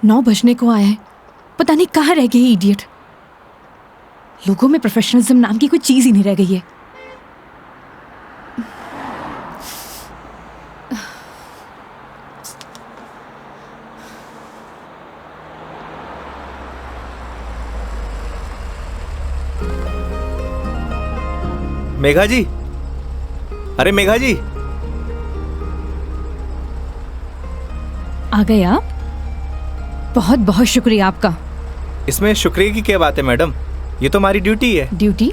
9 बजने को आया है, पता नहीं कहाँ रह गई इडियट। लोगों में प्रोफेशनलिज्म नाम की कोई चीज ही नहीं रह गई है। मेघा जी, अरे मेघा जी, आ गए आप? बहुत बहुत शुक्रिया आपका। इसमें शुक्रिया की क्या बात है मैडम, ये तो हमारी ड्यूटी है। ड्यूटी?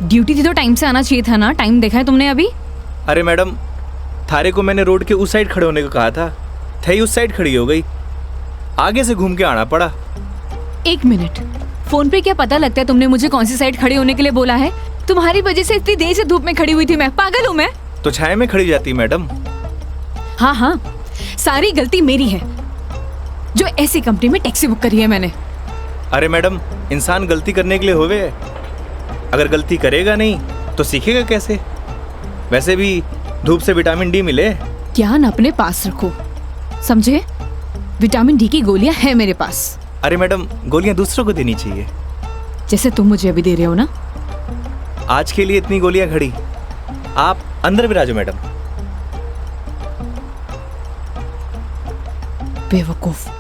ड्यूटी थी तो टाइम से आना चाहिए था ना। टाइम देखा है तुमने अभी? अरे मैडम, थारे को मैंने रोड के उस साइड खड़े होने को कहा था, थई उस साइड खड़ी हो गई, आगे से घूम के आना पड़ा। 1 मिनट, फोन पे क्या पता लगता है तुमने मुझे कौन सी साइड खड़े होने के लिए बोला है? तुम्हारी वजह से इतनी देर से धूप में खड़ी हुई थी मैं। पागल हूँ मैं? तो छाया में खड़ी जाती मैडम। हाँ हाँ, सारी गलती मेरी है जो ऐसी कंपनी में टैक्सी बुक करी है मैंने। अरे मैडम, इंसान गलती करने के लिए होवे है, अगर गलती करेगा नहीं तो सीखेगा कैसे? वैसे भी धूप से विटामिन डी मिले। ज्ञान अपने पास रखो, समझे? विटामिन डी की गोलियां हैं मेरे पास। अरे मैडम, गोलियां दूसरों को देनी चाहिए, जैसे तुम मुझे अभी दे रहे हो ना। आज के लिए इतनी गोलियां खड़ी, आप अंदर विराजो मैडम। बेवकूफ।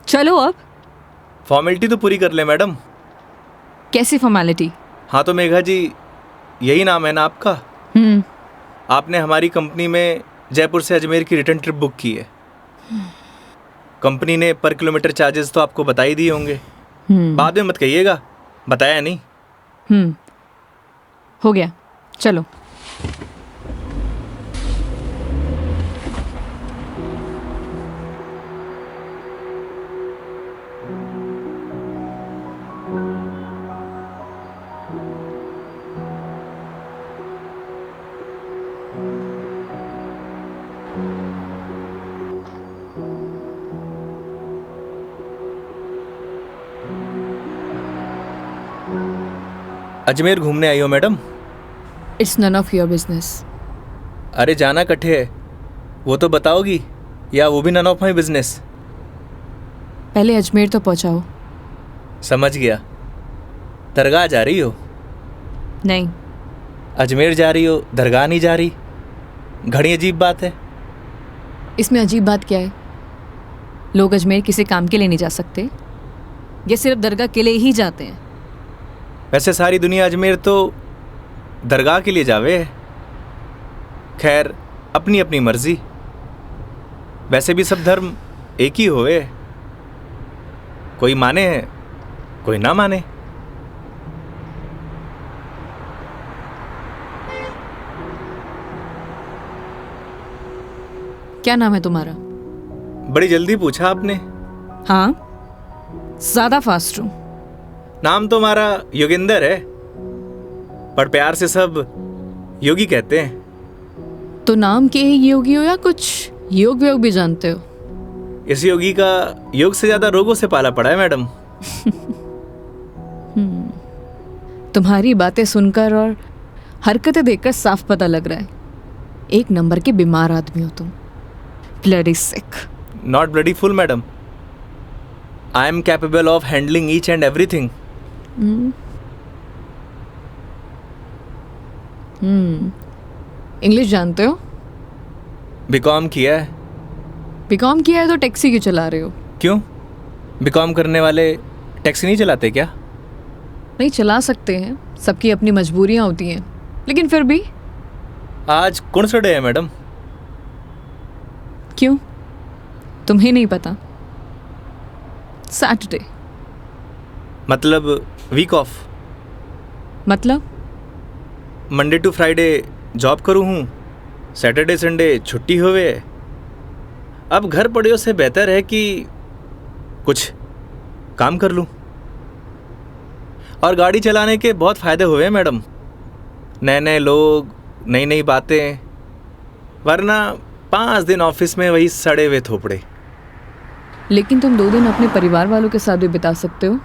चलो अब। फॉर्मेलिटी तो पूरी कर ले मैडम। कैसी फॉर्मेलिटी? हाँ तो मेघा जी, यही नाम है ना आपका? आपने हमारी कंपनी में जयपुर से अजमेर की रिटर्न ट्रिप बुक की है। कंपनी ने पर किलोमीटर चार्जेस तो आपको बता ही दिए होंगे। बाद में मत कहिएगा बताया नहीं। हो गया, चलो। अजमेर घूमने आई हो madam? It's none of your business. अरे जाना कट्ठे है वो तो बताओगी, या वो भी नन ऑफ माई बिजनेस? पहले अजमेर तो पहुंचाओ। समझ गया। दरगाह जा रही हो? नहीं। अजमेर जा रही हो, दरगाह नहीं जा रही? घड़ी अजीब बात है। इसमें अजीब बात क्या है? लोग अजमेर किसी काम के लिए नहीं जा सकते, ये सिर्फ दरगाह के लिए ही जाते हैं। वैसे सारी दुनिया अजमेर तो दरगाह के लिए जावे है। खैर, अपनी अपनी मर्जी। वैसे भी सब धर्म एक ही होवे, कोई माने है कोई ना माने। क्या नाम है तुम्हारा? बड़ी जल्दी पूछा आपने। हाँ, ज्यादा फास्ट हूं। नाम तो हमारा योगेंद्र है, पर प्यार से सब योगी कहते हैं। तो नाम के ही योगी हो या कुछ योग व्योग भी जानते हो? इस योगी का योग से ज्यादा रोगों से पाला पड़ा है मैडम। तुम्हारी बातें सुनकर और हरकतें देखकर साफ पता लग रहा है एक नंबर के बीमार आदमी हो तुम। Bloody sick. Not bloody fool madam, I am capable of handling each and everything. English जानते हो? बीकॉम किया है। बीकॉम किया है तो टैक्सी क्यों चला रहे हो? क्यों, बीकॉम करने वाले टैक्सी नहीं चलाते क्या? नहीं, चला सकते हैं, सबकी अपनी मजबूरियां होती हैं, लेकिन फिर भी। आज कौन सा डे है मैडम? क्यों, तुम्हें नहीं पता? सैटरडे। मतलब वीक ऑफ? मतलब मंडे टू फ्राइडे जॉब करूँ हूँ, सैटरडे संडे छुट्टी होवे। अब घर पड़े से बेहतर है कि कुछ काम कर लूँ। और गाड़ी चलाने के बहुत फ़ायदे हुए हैं मैडम। नए नए लोग, नई नई बातें, वरना 5 दिन ऑफिस में वही सड़े हुए थोपड़े। लेकिन तुम 2 दिन अपने परिवार वालों के साथ भी बिता सकते हो।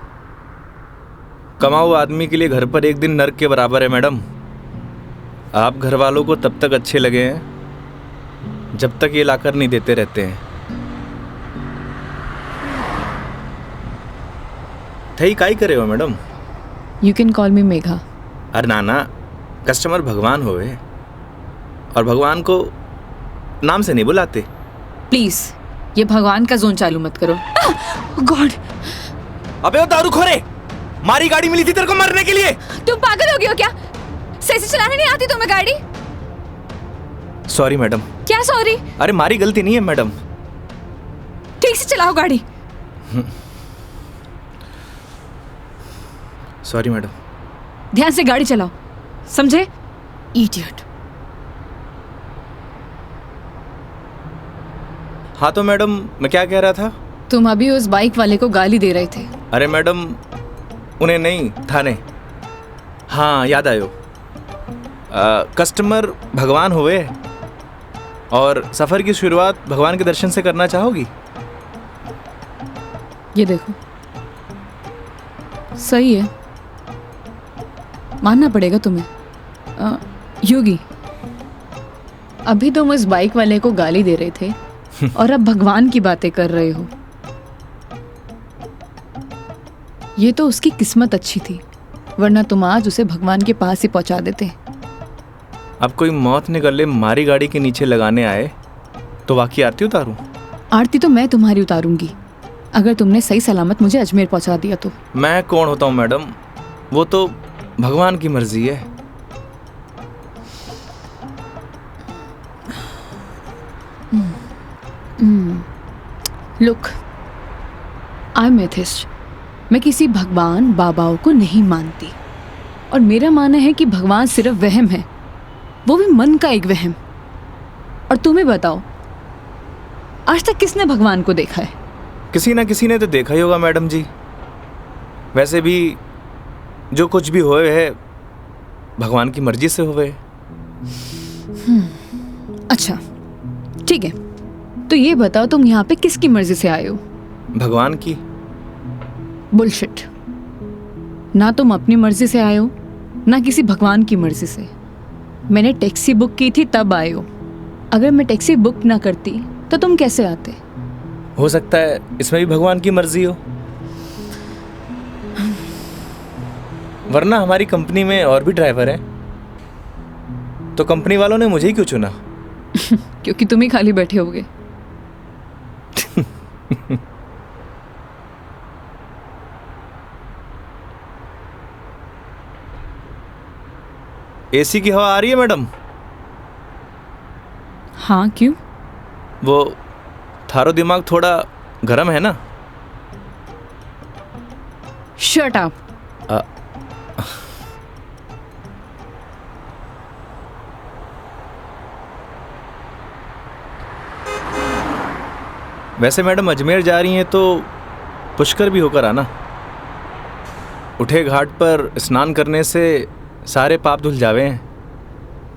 कमाऊ आदमी के लिए घर पर एक दिन नर्क के बराबर है मैडम। आप घर वालों को तब तक अच्छे लगे हैं जब तक ये लाकर नहीं देते रहते हैं। थई काई करे हो मैडम? यू कैन कॉल मी मेघा। अरे नाना, कस्टमर भगवान होवे और भगवान को नाम से नहीं बुलाते। प्लीज ये भगवान का जोन चालू मत करो। गॉड! अबे वो दारूखोरे, मारी गाड़ी मिली थी तेरे को मरने के लिए। तुम पागल हो गए हो क्या? सही से चलाने नहीं आती तुम्हें गाड़ी? Sorry madam. क्या सॉरी? अरे मारी गलती नहीं है मैडम। ठीक से चलाओ गाड़ी। Sorry madam. ध्यान से गाड़ी चलाओ, समझे? इडियट। हाँ तो मैडम, मैं क्या कह रहा था? तुम अभी उस बाइक वाले को गाली दे रहे थे। अरे मैडम, उन्हें नहीं, थाने। हाँ याद आयो। कस्टमर भगवान हुए और सफ़र की शुरुआत भगवान के दर्शन से करना चाहोगी? ये देखो, सही है, मानना पड़ेगा तुम्हें। योगी, अभी तुम उस बाइक वाले को गाली दे रहे थे और अब भगवान की बातें कर रहे हो। ये तो उसकी किस्मत अच्छी थी, वरना तुम आज उसे भगवान के पास ही पहुंचा देते। अब कोई मौत ने गले मारी गाड़ी के नीचे लगाने आए तो वाकई आरती उतारूं? आरती तो मैं तुम्हारी उतारूंगी, अगर तुमने सही सलामत मुझे अजमेर पहुंचा दिया तो। मैं कौन होता हूँ मैडम, वो तो भगवान की मर्जी है। Look, I am atheist. मैं किसी भगवान बाबाओं को नहीं मानती और मेरा मानना है कि भगवान सिर्फ वहम है, वो भी मन का एक वहम। और तुम्हें बताओ, आज तक किसने भगवान को देखा है? किसी ना किसी ने तो देखा ही होगा मैडम जी। वैसे भी जो कुछ भी होए है भगवान की मर्जी से होए। अच्छा ठीक है, तो ये बताओ तुम यहाँ पे किसकी मर्जी से आए हो? भगवान की। बुलशिट। ना तुम अपनी मर्जी से आए हो, ना किसी भगवान की मर्जी से। मैंने टैक्सी बुक की थी तब आए हो। अगर मैं टैक्सी बुक ना करती तो तुम कैसे आते? हो सकता है इसमें भी भगवान की मर्जी हो, वरना हमारी कंपनी में और भी ड्राइवर हैं, तो कंपनी वालों ने मुझे ही क्यों चुना? क्योंकि तुम ही खाली बैठे होगे। एसी की हवा आ रही है मैडम? हाँ क्यों? वो थारो दिमाग थोड़ा गर्म है ना? Shut up. वैसे मैडम अजमेर जा रही हैं तो पुष्कर भी होकर आना। उठे घाट पर स्नान करने से सारे पाप धुल जावे हैं।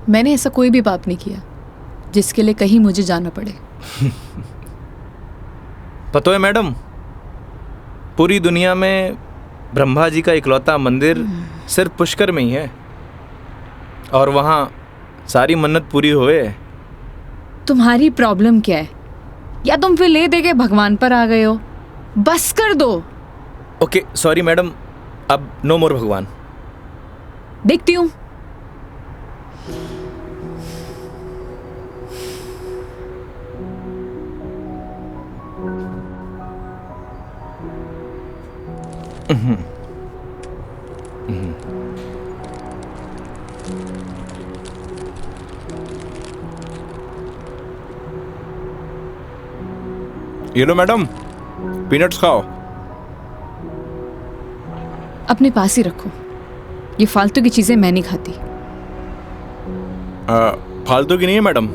मैंने ऐसा कोई भी पाप नहीं किया जिसके लिए कहीं मुझे जाना पड़े। पता है मैडम, पूरी दुनिया में ब्रह्मा जी का इकलौता मंदिर सिर्फ पुष्कर में ही है और वहाँ सारी मन्नत पूरी हुए। तुम्हारी प्रॉब्लम क्या है? या तुम फिर ले दे के भगवान पर आ गए हो? बस कर दो। ओके सॉरी मैडम, अब नो मोर भगवान। देखती हूँ। ये लो मैडम, पीनट्स खाओ। अपने पास ही रखो, ये फालतू की चीजें मैं नहीं खाती। फालतू की नहीं है मैडम,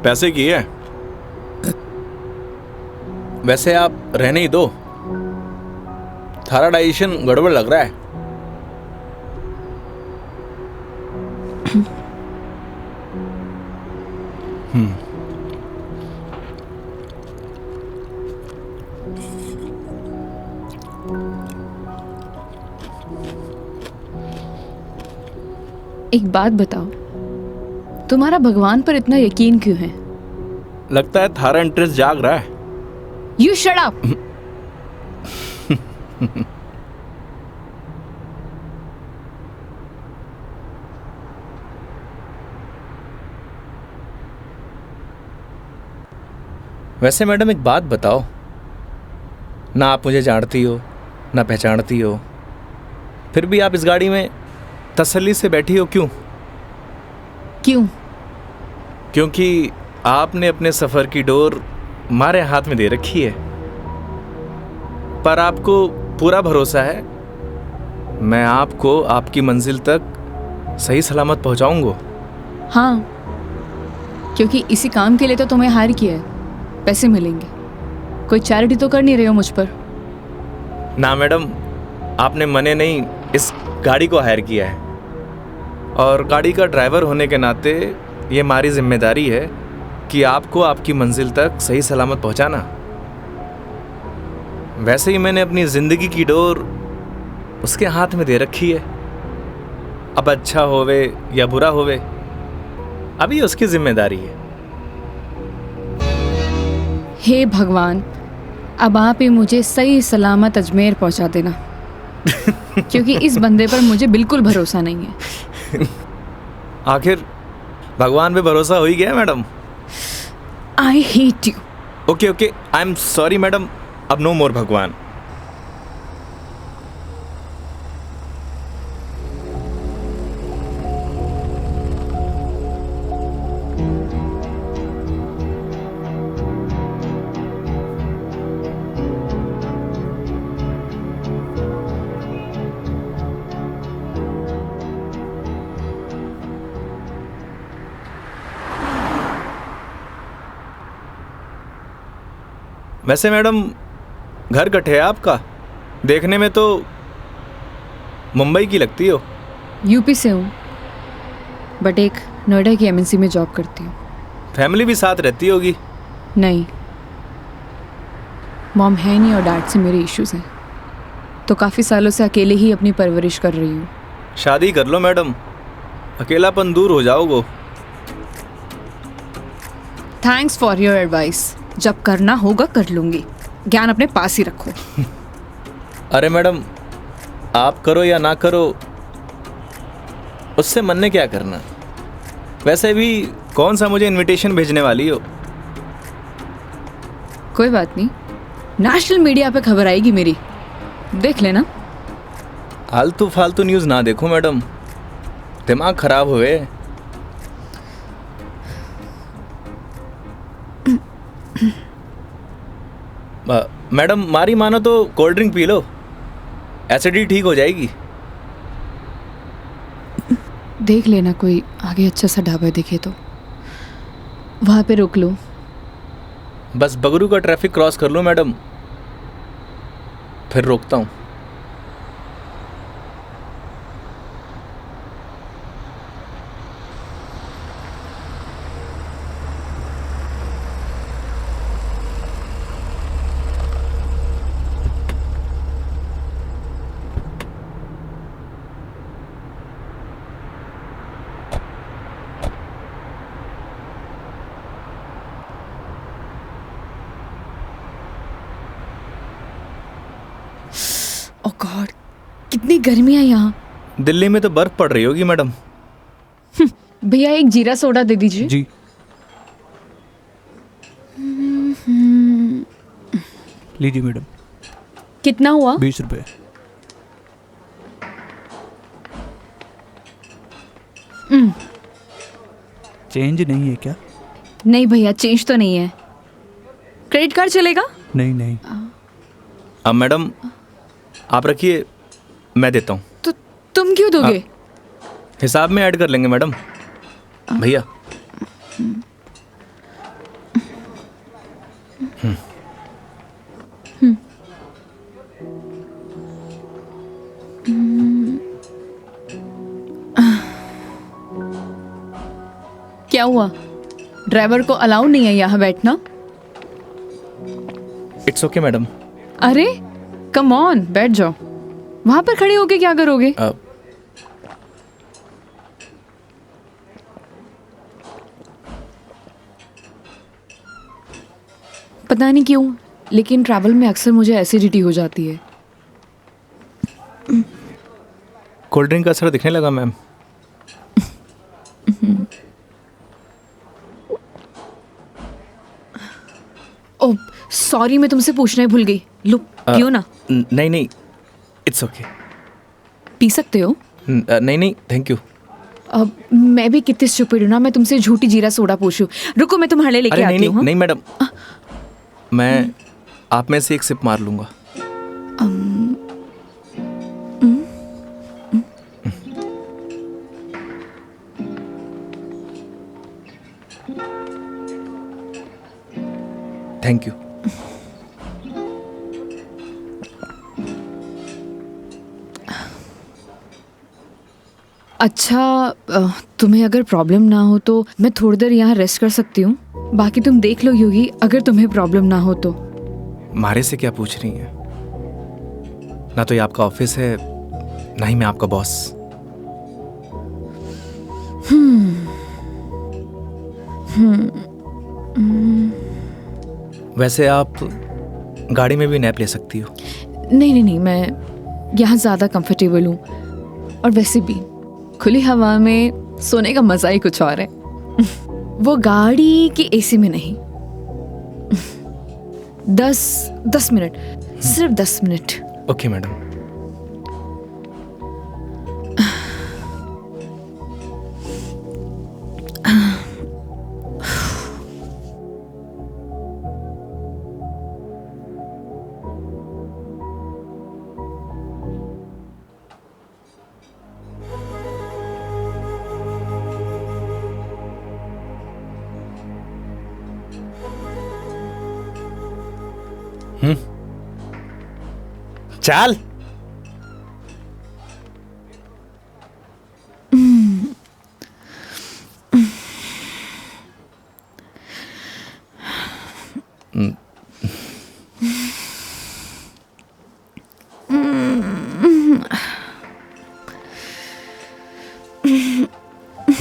पैसे की है। वैसे आप रहने ही दो, थारा डाइजेशन गड़बड़ लग रहा है। एक बात बताओ, तुम्हारा भगवान पर इतना यकीन क्यों है? लगता है थारा इंटरेस्ट जाग रहा है। You shut up. वैसे मैडम एक बात बताओ, ना आप मुझे जानती हो ना पहचानती हो, फिर भी आप इस गाड़ी में तसल्ली से बैठी हो, क्यों? क्यों? क्योंकि आपने अपने सफ़र की डोर हमारे हाथ में दे रखी है, पर आपको पूरा भरोसा है मैं आपको आपकी मंजिल तक सही सलामत पहुंचाऊंगा। हाँ, क्योंकि इसी काम के लिए तो तुम्हें हायर किया है, पैसे मिलेंगे। कोई चैरिटी तो कर नहीं रहे हो मुझ पर? ना मैडम, आपने मने नहीं इस गाड़ी को हायर किया है, और गाड़ी का ड्राइवर होने के नाते ये हमारी जिम्मेदारी है कि आपको आपकी मंजिल तक सही सलामत पहुंचाना। वैसे ही मैंने अपनी ज़िंदगी की डोर उसके हाथ में दे रखी है। अब अच्छा होवे या बुरा होवे, अभी उसकी जिम्मेदारी है। हे भगवान, अब आप ही मुझे सही सलामत अजमेर पहुंचा देना, क्योंकि इस बंदे पर मुझे बिल्कुल भरोसा नहीं है। आखिर भगवान पे भरोसा हो ही गया madam. I hate you. Okay okay, I am sorry madam, अब नो मोर भगवान। वैसे मैडम घर कट है आपका? देखने में तो मुंबई की लगती हो। यूपी से हूँ, बट एक नोएडा की एमएनसी में जॉब करती हूँ। फैमिली भी साथ रहती होगी? नहीं, मॉम है नहीं और डैड से मेरे इश्यूज हैं, तो काफ़ी सालों से अकेले ही अपनी परवरिश कर रही हूँ। शादी कर लो मैडम, अकेलापन दूर हो जाओगे। Thanks for your advice. जब करना होगा कर लूँगी, ज्ञान अपने पास ही रखो। अरे मैडम, आप करो या ना करो, उससे मन ने क्या करना। वैसे भी कौन सा मुझे इनविटेशन भेजने वाली हो? कोई बात नहीं, नेशनल मीडिया पे खबर आएगी मेरी, देख लेना। आलतू फालतू न्यूज़ ना देखो मैडम, दिमाग खराब हुए। मैडम मारी मानो तो cold drink P low, acidity ठीक हो जाएगी। देख लेना कोई आगे अच्छा सा ढाबा दिखे तो वहाँ पे रोक लो। बस बगरू का ट्रैफिक क्रॉस कर लो मैडम, फिर रोकता हूँ। ओह गॉड, कितनी गर्मी है यहाँ। दिल्ली में तो बर्फ पड़ रही होगी मैडम। भैया एक जीरा सोडा दे दीजिए। जी। लीजिए मैडम। कितना हुआ? 20 रुपये। चेंज नहीं है क्या? नहीं भैया, चेंज तो नहीं है। क्रेडिट कार्ड चलेगा? नहीं नहीं। अब मैडम आप रखिए, मैं देता हूँ। तो तुम क्यों दोगे? हिसाब में ऐड कर लेंगे मैडम। भैया क्या हुआ? ड्राइवर को अलाउ नहीं है यहाँ बैठना। It's okay madam. अरे कम ऑन, बैठ जाओ। वहां पर खड़े होके क्या करोगे? पता नहीं क्यों, लेकिन ट्रैवल में अक्सर मुझे एसिडिटी हो जाती है। कोल्ड ड्रिंक का असर दिखने लगा मैम। ओह सॉरी, मैं तुमसे पूछना ही भूल गई। लो पियो ना। नहीं नहीं, इट्स ओके। पी सकते हो। नहीं नहीं, थैंक यू। अब मैं भी कितनी स्टूपिड हूँ ना, मैं तुमसे झूठी जीरा सोडा पूछूं। रुको मैं तुम्हारे लिए लेके अरे आती हूँ। नहीं मैडम, मैं आप में से एक सिप मार लूंगा। Thank you. अच्छा तुम्हें अगर प्रॉब्लम ना हो तो मैं थोड़ी देर यहाँ रेस्ट कर सकती हूँ। बाकी तुम देख लो योगी, अगर तुम्हें प्रॉब्लम ना हो तो। मारे से क्या पूछ रही हैं? ना तो ये आपका ऑफिस है, ना ही मैं आपका बॉस। वैसे आप गाड़ी में भी नैप ले सकती हो। नहीं नहीं नहीं, मैं यहाँ ज़्यादा कंफर्टेबल हूँ। और वैसे भी खुली हवा में सोने का मज़ा ही कुछ और है। वो गाड़ी की एसी में नहीं। 10 मिनट, सिर्फ 10 मिनट। Okay madam. चल।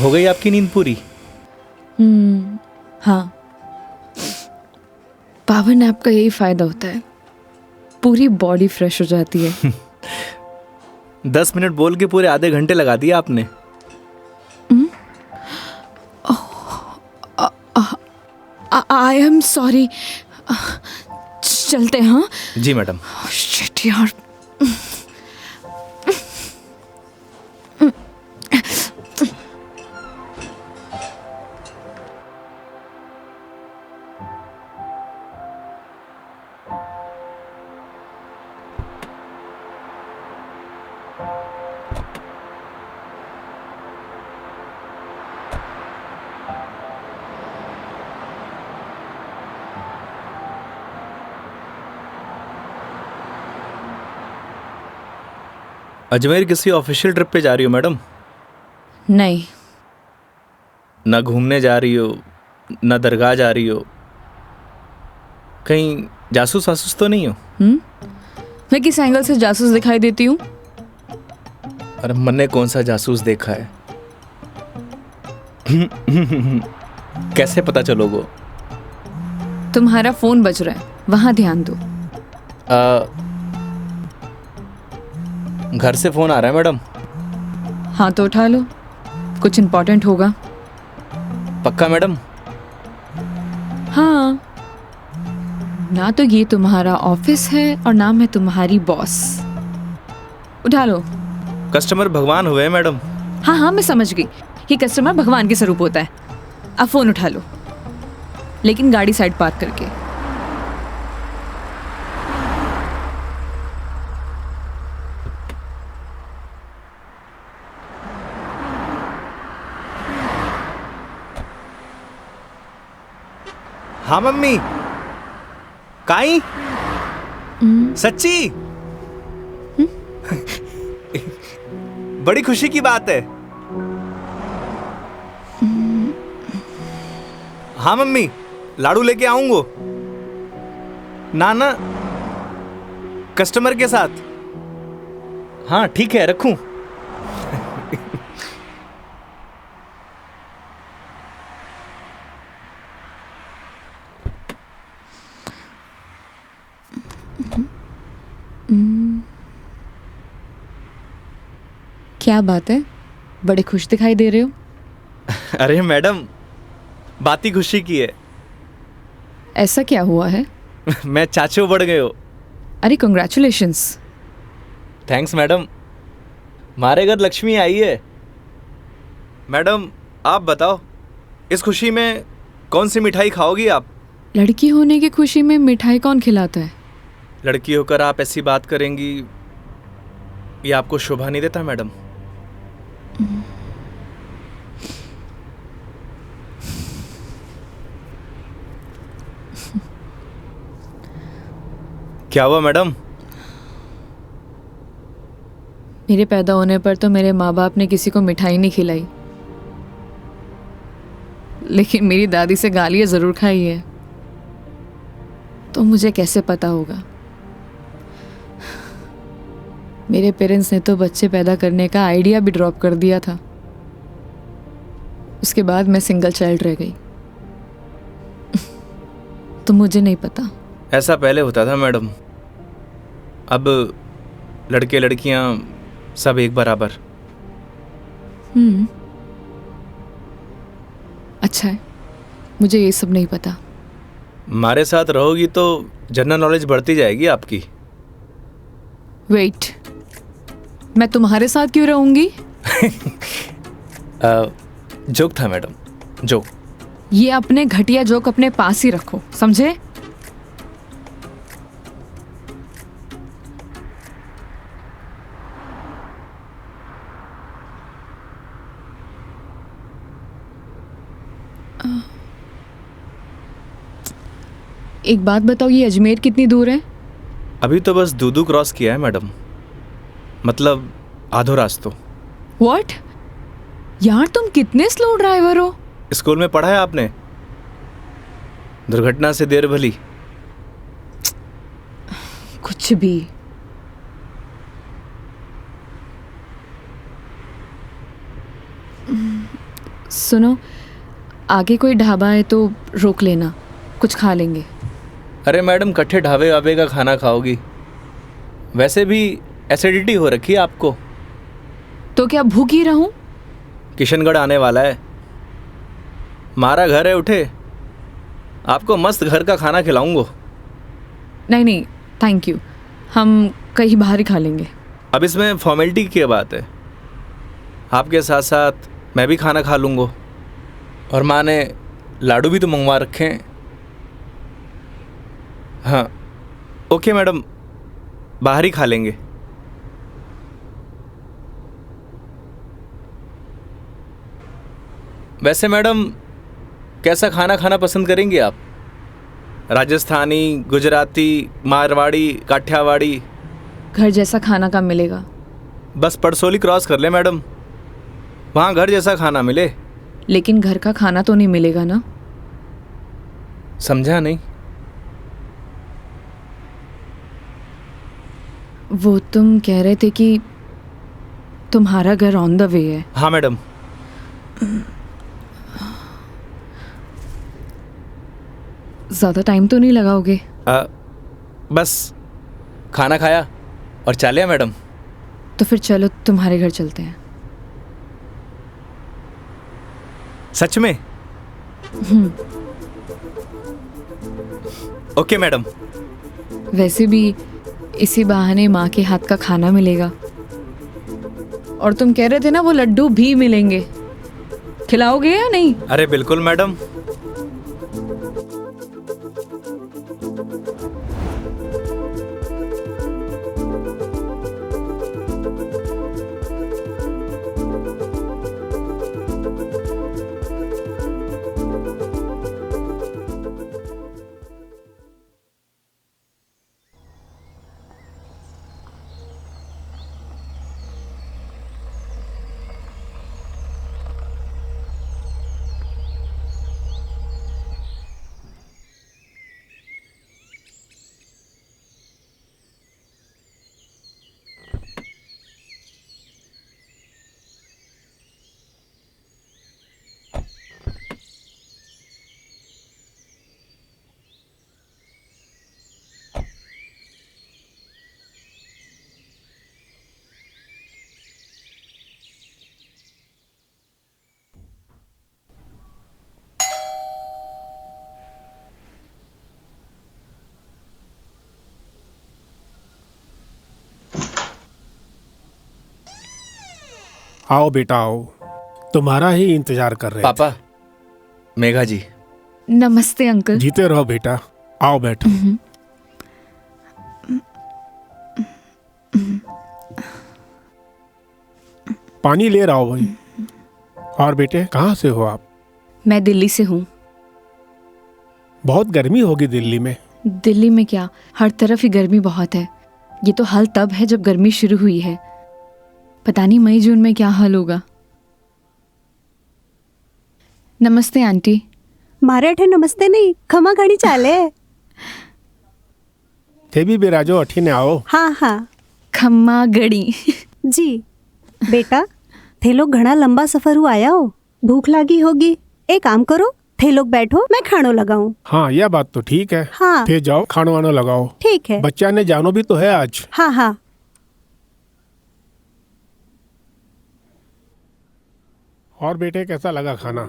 हो गई आपकी नींद पूरी? हाँ, पावर नैप का यही फायदा होता है, पूरी बॉडी फ्रेश हो जाती है। 10 मिनट बोल के पूरे आधे घंटे लगा दिया आपने। आई एम सॉरी। चलते हैं। हाँ जी मैडम। शिट यार। अजमेर किसी ऑफिशियल ट्रिप पे जा रही हो मैडम? नहीं। ना घूमने जा रही हो, ना दरगाह जा रही हो, कहीं जासूस वासूस तो नहीं हो? मैं किस एंगल से जासूस दिखाई देती हूँ? अरे मैंने कौन सा जासूस देखा है? कैसे पता चलोगे? तुम्हारा फोन बज रहा है, वहां ध्यान दो। घर से फोन आ रहा है मैडम। हाँ तो उठा लो, कुछ इम्पोर्टेंट होगा। पक्का मैडम? हाँ, ना तो ये तुम्हारा ऑफिस है और ना मैं तुम्हारी बॉस। उठा लो। कस्टमर भगवान हुए मैडम। हाँ हाँ मैं समझ गई, ये कस्टमर भगवान के स्वरूप होता है। अब फोन उठा लो, लेकिन गाड़ी साइड पार्क करके। हाँ मम्मी। काई? सच्ची? बड़ी खुशी की बात है। हाँ मम्मी, लाडू लेके आऊंगो। ना ना, कस्टमर के साथ। हाँ ठीक है, रखूं? क्या बात है, बड़े खुश दिखाई दे रहे हो। अरे मैडम, बात ही खुशी की है। ऐसा क्या हुआ है? मैं चाचू बढ़ गए हो। अरे कंग्रेचुलेशंस। थैंक्स मैडम, हमारे घर लक्ष्मी आई है। मैडम आप बताओ, इस खुशी में कौन सी मिठाई खाओगी आप? लड़की होने की खुशी में मिठाई कौन खिलाता है? लड़की होकर आप ऐसी बात करेंगी, ये आपको शोभा नहीं देता मैडम। क्या हुआ मैडम? मेरे पैदा होने पर तो मेरे माँ बाप ने किसी को मिठाई नहीं खिलाई, लेकिन मेरी दादी से गालियाँ ज़रूर खाई है। तो मुझे कैसे पता होगा? मेरे पेरेंट्स ने तो बच्चे पैदा करने का आइडिया भी ड्रॉप कर दिया था। उसके बाद मैं सिंगल चाइल्ड रह गई। तो मुझे नहीं पता। ऐसा पहले होता था मैडम, अब लड़के लड़कियां सब एक बराबर। अच्छा है, मुझे ये सब नहीं पता। हमारे साथ रहोगी तो जनरल नॉलेज बढ़ती जाएगी आपकी। वेट, मैं तुम्हारे साथ क्यों रहूंगी? जोक था मैडम, जोक। ये अपने घटिया जोक अपने पास ही रखो, समझे? एक बात बताओ, ये अजमेर कितनी दूर है? अभी तो बस दूदू क्रॉस किया है मैडम, मतलब आधो रास्तों। व्हाट? यार तुम कितने स्लो ड्राइवर हो। स्कूल में पढ़ा है आपने, दुर्घटना से देर भली। कुछ भी। सुनो, आगे कोई ढाबा है तो रोक लेना, कुछ खा लेंगे। अरे मैडम, कट्ठे ढाबे वाबे का खाना खाओगी? वैसे भी एसिडिटी हो रखी है आपको। तो क्या भूखी रहूं? किशनगढ़ आने वाला है, हमारा घर है, उठे आपको मस्त घर का खाना खिलाऊंगा। नहीं नहीं, थैंक यू, हम कहीं बाहर ही खा लेंगे। अब इसमें फॉर्मेलिटी की बात है, आपके साथ साथ मैं भी खाना खा लूँगा। और माँ ने लाडू भी तो मंगवा रखे हैं। हाँ ओके मैडम, बाहर ही खा लेंगे। वैसे मैडम, कैसा खाना खाना पसंद करेंगी आप? राजस्थानी, गुजराती, मारवाड़ी, काठियावाड़ी? घर जैसा खाना कब मिलेगा? बस पड़सोली क्रॉस कर ले मैडम, वहाँ घर जैसा खाना मिले। लेकिन घर का खाना तो नहीं मिलेगा ना? समझा नहीं। वो तुम कह रहे थे कि तुम्हारा घर ऑन द वे है। हाँ मैडम। ज़्यादा टाइम तो नहीं लगाओगे? बस खाना खाया और चलिए मैडम। तो फिर चलो तुम्हारे घर चलते हैं। सच में? Okay madam. वैसे भी इसी बहाने माँ के हाथ का खाना मिलेगा। और तुम कह रहे थे ना वो लड्डू भी मिलेंगे, खिलाओगे या नहीं? अरे बिल्कुल मैडम। आओ बेटा आओ, तुम्हारा ही इंतजार कर रहे पापा, मेघा जी। नमस्ते अंकल। थे। जीते रहो बेटा, आओ बैठो। पानी ले रहा हो भाई। और बेटे कहाँ से हो आप? मैं दिल्ली से हूँ। बहुत गर्मी होगी दिल्ली में। दिल्ली में क्या, हर तरफ ही गर्मी बहुत है। ये तो हाल तब है जब गर्मी शुरू हुई है। पता नहीं मई जून में क्या हाल होगा। नमस्ते आंटी। मारे नमस्ते नहीं, खमा घणी चाले। थे भी बिराजो अठी ने आओ। हाँ हाँ खम्मा गड़ी। जी। बेटा थे लोग घना लंबा सफर हुआ आया हो, भूख लगी होगी। एक काम करो, थे लोग बैठो, मैं खानो लगाऊं। हाँ यह बात तो ठीक है। हाँ थे जाओ खानो वानो लगाओ। ठीक है। बच्चा ने जानो भी तो है आज। हाँ हाँ। और बेटे कैसा लगा खाना?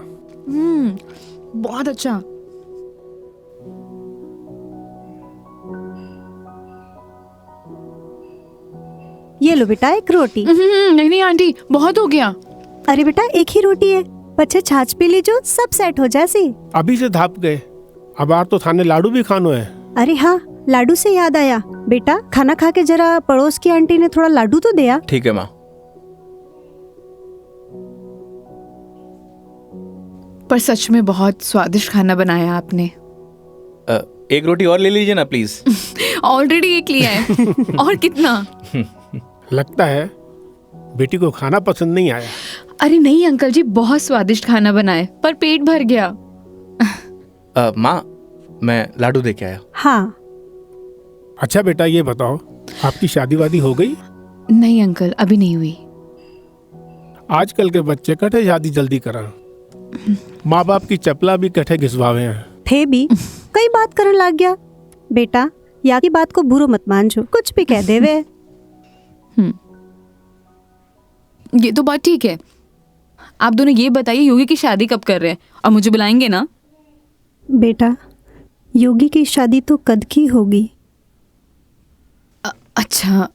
बहुत अच्छा। ये लो बेटा एक रोटी। नहीं नहीं आंटी, बहुत हो गया। अरे बेटा एक ही रोटी है, बच्चे छाछ पी लीजो, सब सेट हो जासी। अभी से धाप गए, अब आर तो थाने लाडू भी खानो है। अरे हाँ, लाडू से याद आया, बेटा खाना खा के जरा पड़ोस की आंटी ने थोड़ा लाडू तो दिया। ठीक है माँ। पर सच में बहुत स्वादिष्ट खाना बनाया आपने। एक रोटी और ले लीजिए ना प्लीज। ऑलरेडी एक लिया है। और कितना? लगता है बेटी को खाना पसंद नहीं आया। अरे नहीं अंकल जी, बहुत स्वादिष्ट खाना बनाए, पर पेट भर गया। माँ, मैं लाडू दे के आया। हाँ। अच्छा बेटा ये बताओ, आपकी शादी वादी हो गई? नहीं अंकल, अभी नहीं हुई। आजकल के बच्चे कटे शादी जल्दी करा। माँ बाप की चपला भी कटे घिसवावे हैं। थे भी कई बात करने लग गया। बेटा या की बात को बुरो मत मानजो, कुछ भी कह देवे। ये तो बात ठीक है। आप दोनों ये बताइए, योगी की शादी कब कर रहे हैं और मुझे बुलाएंगे ना? बेटा योगी की शादी तो कद की होगी। अच्छा,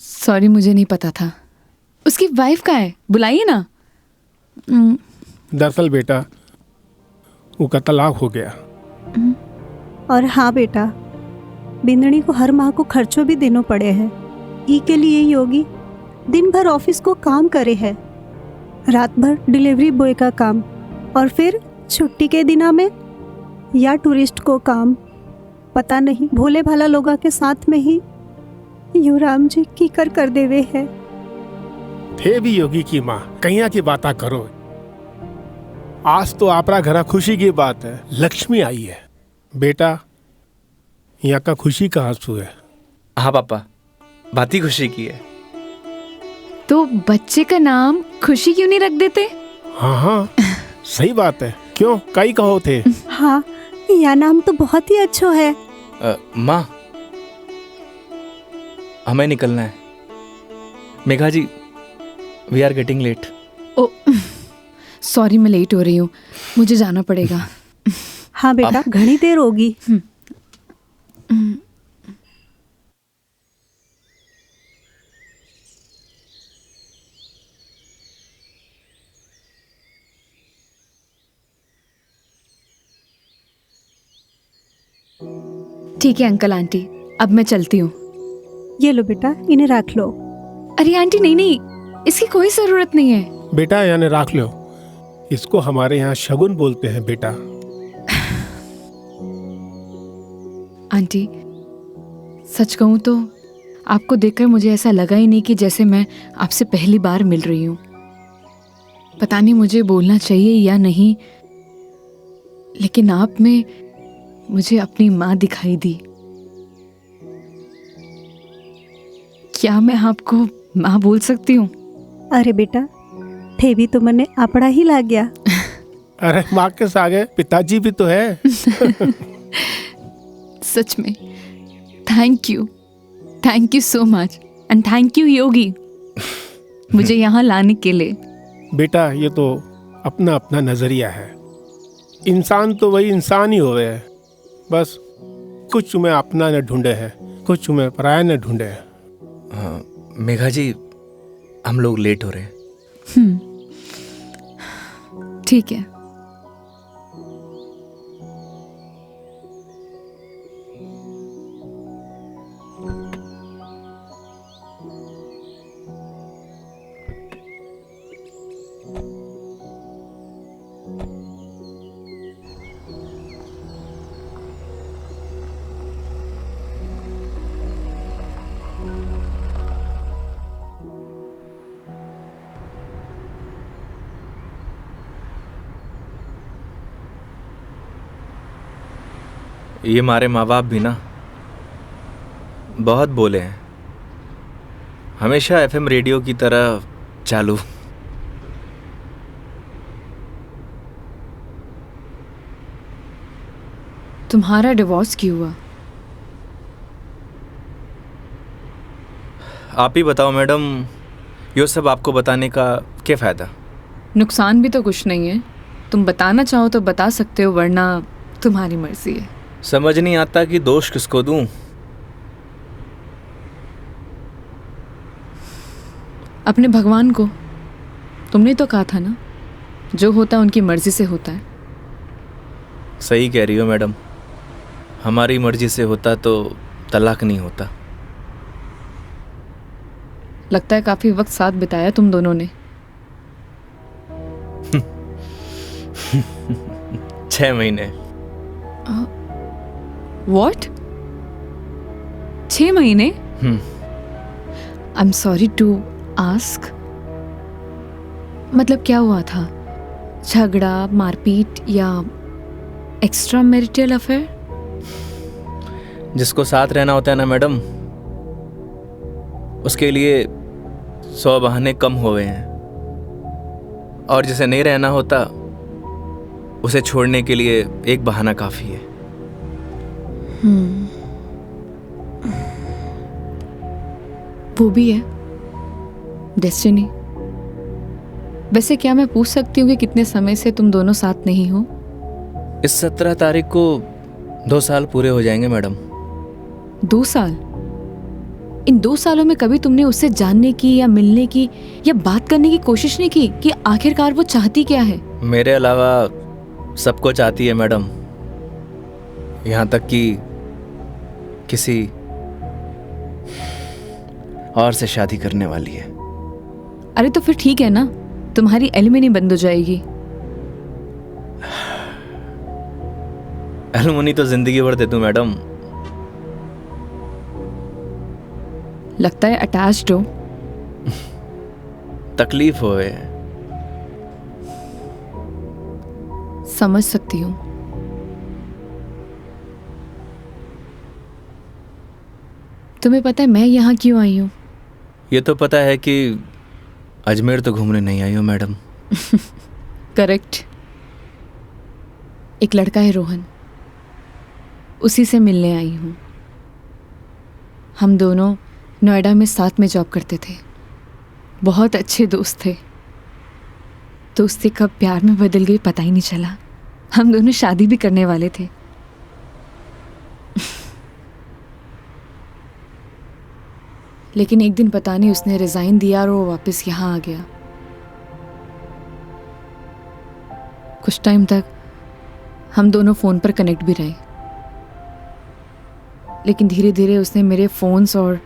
सॉरी मुझे नहीं पता था। उसकी वाइफ का है, बुलाइए ना। दरअसल बेटा वो का तलाक हो गया। और हाँ बेटा, बिंदनी को हर माह को खर्चों भी देना पड़े हैं। ई के लिए योगी दिन भर ऑफिस को काम करे है, रात भर डिलीवरी बॉय का काम, और फिर छुट्टी के दिना में या टूरिस्ट को काम। पता नहीं भोले भाला लोगा के साथ में ही यू राम जी की कर देवे है। थे भी योगी की माँ, कहिया की बात करो। आज तो आपरा घरा खुशी की बात है, लक्ष्मी आई है। बेटा यहाँ का खुशी का आंसू है। हाँ पापा, बात ही खुशी की है। तो बच्चे का नाम खुशी क्यों नहीं रख देते? हाँ हाँ सही बात है। क्यों कई कहो थे? हाँ यह नाम तो बहुत ही अच्छा है। माँ, हमें निकलना है। Megha ji, we are getting late. Oh sorry, मैं लेट हो रही हूँ, मुझे जाना पड़ेगा। हाँ बेटा घनी देर होगी। ठीक है अंकल आंटी, अब मैं चलती हूँ। ये लो बेटा, इन्हें रख लो। अरे आंटी नहीं नहीं, इसकी कोई जरूरत नहीं है। बेटा यानी राख लो, इसको हमारे यहाँ शगुन बोलते हैं बेटा। आंटी सच कहूँ तो आपको देखकर मुझे ऐसा लगा ही नहीं कि जैसे मैं आपसे पहली बार मिल रही हूँ। पता नहीं मुझे बोलना चाहिए या नहीं, लेकिन आप में मुझे अपनी माँ दिखाई दी। क्या मैं आपको माँ बोल सकती हूँ? अरे बेटा थे भी तो मने अपना ही लाग गया। अरे माँ के सागे पिताजी भी तो है। सच में thank you so much, and thank you Yogi मुझे यहाँ लाने के लिए। बेटा ये तो अपना अपना नजरिया है। इंसान तो वही इंसान ही होवे है, बस कुछ में अपना न ढूंढे है, कुछ में पराया न ढूंढे है। मेघा जी, हम लोग लेट हो रहे हैं। ठीक है। ये हमारे माँ बाप भी ना बहुत बोले हैं, हमेशा एफएम रेडियो की तरह चालू। तुम्हारा डिवोर्स क्यों हुआ? आप ही बताओ मैडम, ये सब आपको बताने का क्या फ़ायदा? नुकसान भी तो कुछ नहीं है। तुम बताना चाहो तो बता सकते हो, वरना तुम्हारी मर्जी है। समझ नहीं आता कि दोष किसको दूं। अपने भगवान को। तुमने तो कहा था ना, जो होता है उनकी मर्जी से होता है। सही कह रही हो मैडम, हमारी मर्जी से होता तो तलाक नहीं होता। लगता है काफी वक्त साथ बिताया तुम दोनों ने। 6 महीने। What? 6 महीने? I'm sorry to ask. मतलब क्या हुआ था? झगड़ा, मारपीट या एक्स्ट्रा मैरिटल अफेयर? जिसको साथ रहना होता है ना मैडम, उसके लिए 100 बहाने कम हुए हैं, और जिसे नहीं रहना होता उसे छोड़ने के लिए एक बहाना काफी है। वो भी है डेस्टिनी। वैसे क्या मैं पूछ सकती हूँ कि कितने समय से तुम दोनों साथ नहीं हो? इस 17 तारीख को 2 साल पूरे हो जाएंगे मैडम। 2 साल? इन 2 सालों में कभी तुमने उससे जानने की या मिलने की या बात करने की कोशिश नहीं की कि आखिरकार वो चाहती क्या है? मेरे अलावा सबको चाहती है मैडम, यहाँ तक कि किसी और से शादी करने वाली है। अरे तो फिर ठीक है ना, तुम्हारी एलिमनी बंद हो जाएगी। एलुमनी तो जिंदगी भर दे दूं मैडम। लगता है अटैच्ड हो। तकलीफ होए। समझ सकती हूँ। तुम्हें पता है मैं यहाँ क्यों आई हूँ? ये तो पता है कि अजमेर तो घूमने नहीं आई हो मैडम। करेक्ट। एक लड़का है रोहन, उसी से मिलने आई हूँ। हम दोनों नोएडा में साथ में जॉब करते थे, बहुत अच्छे दोस्त थे। दोस्ती कब प्यार में बदल गई पता ही नहीं चला। हम दोनों शादी भी करने वाले थे। लेकिन एक दिन पता नहीं उसने रिजाइन दिया और वो वापस यहाँ आ गया। कुछ टाइम तक हम दोनों फ़ोन पर कनेक्ट भी रहे, लेकिन धीरे धीरे उसने मेरे फ़ोन्स और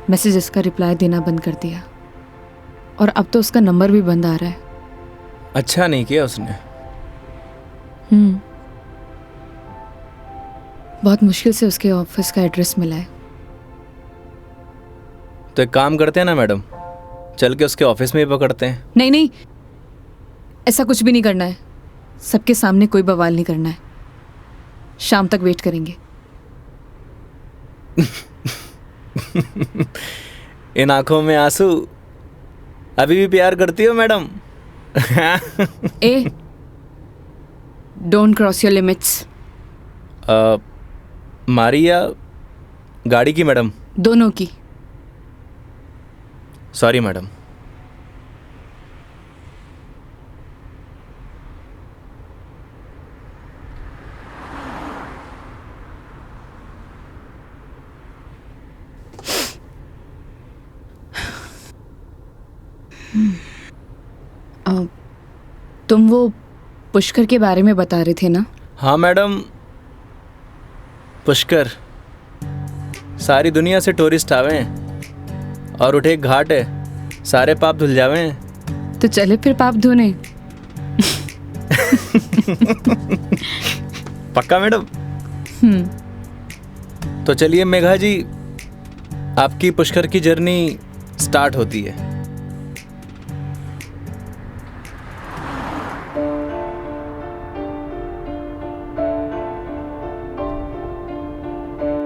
मैसेजेस का रिप्लाई देना बंद कर दिया, और अब तो उसका नंबर भी बंद आ रहा है। अच्छा नहीं किया उसने। बहुत मुश्किल से उसके ऑफिस का एड्रेस मिला है। तो एक काम करते हैं ना मैडम, चल के उसके ऑफिस में ही पकड़ते हैं। नहीं नहीं, ऐसा कुछ भी नहीं करना है। सबके सामने कोई बवाल नहीं करना है। शाम तक वेट करेंगे। इन आंखों में आंसू, अभी भी प्यार करती हो madam? A, don't cross your limits. मारी या गाड़ी की मैडम? दोनों की। Sorry madam. तुम वो पुष्कर के बारे में बता रहे थे ना? हाँ मैडम, पुष्कर सारी दुनिया से टूरिस्ट आवे हैं और उठे एक घाट है, सारे पाप धुल जावे हैं। तो चले फिर पाप धोने। पक्का मैडम? तो चलिए मेघा जी, आपकी पुष्कर की जर्नी स्टार्ट होती है।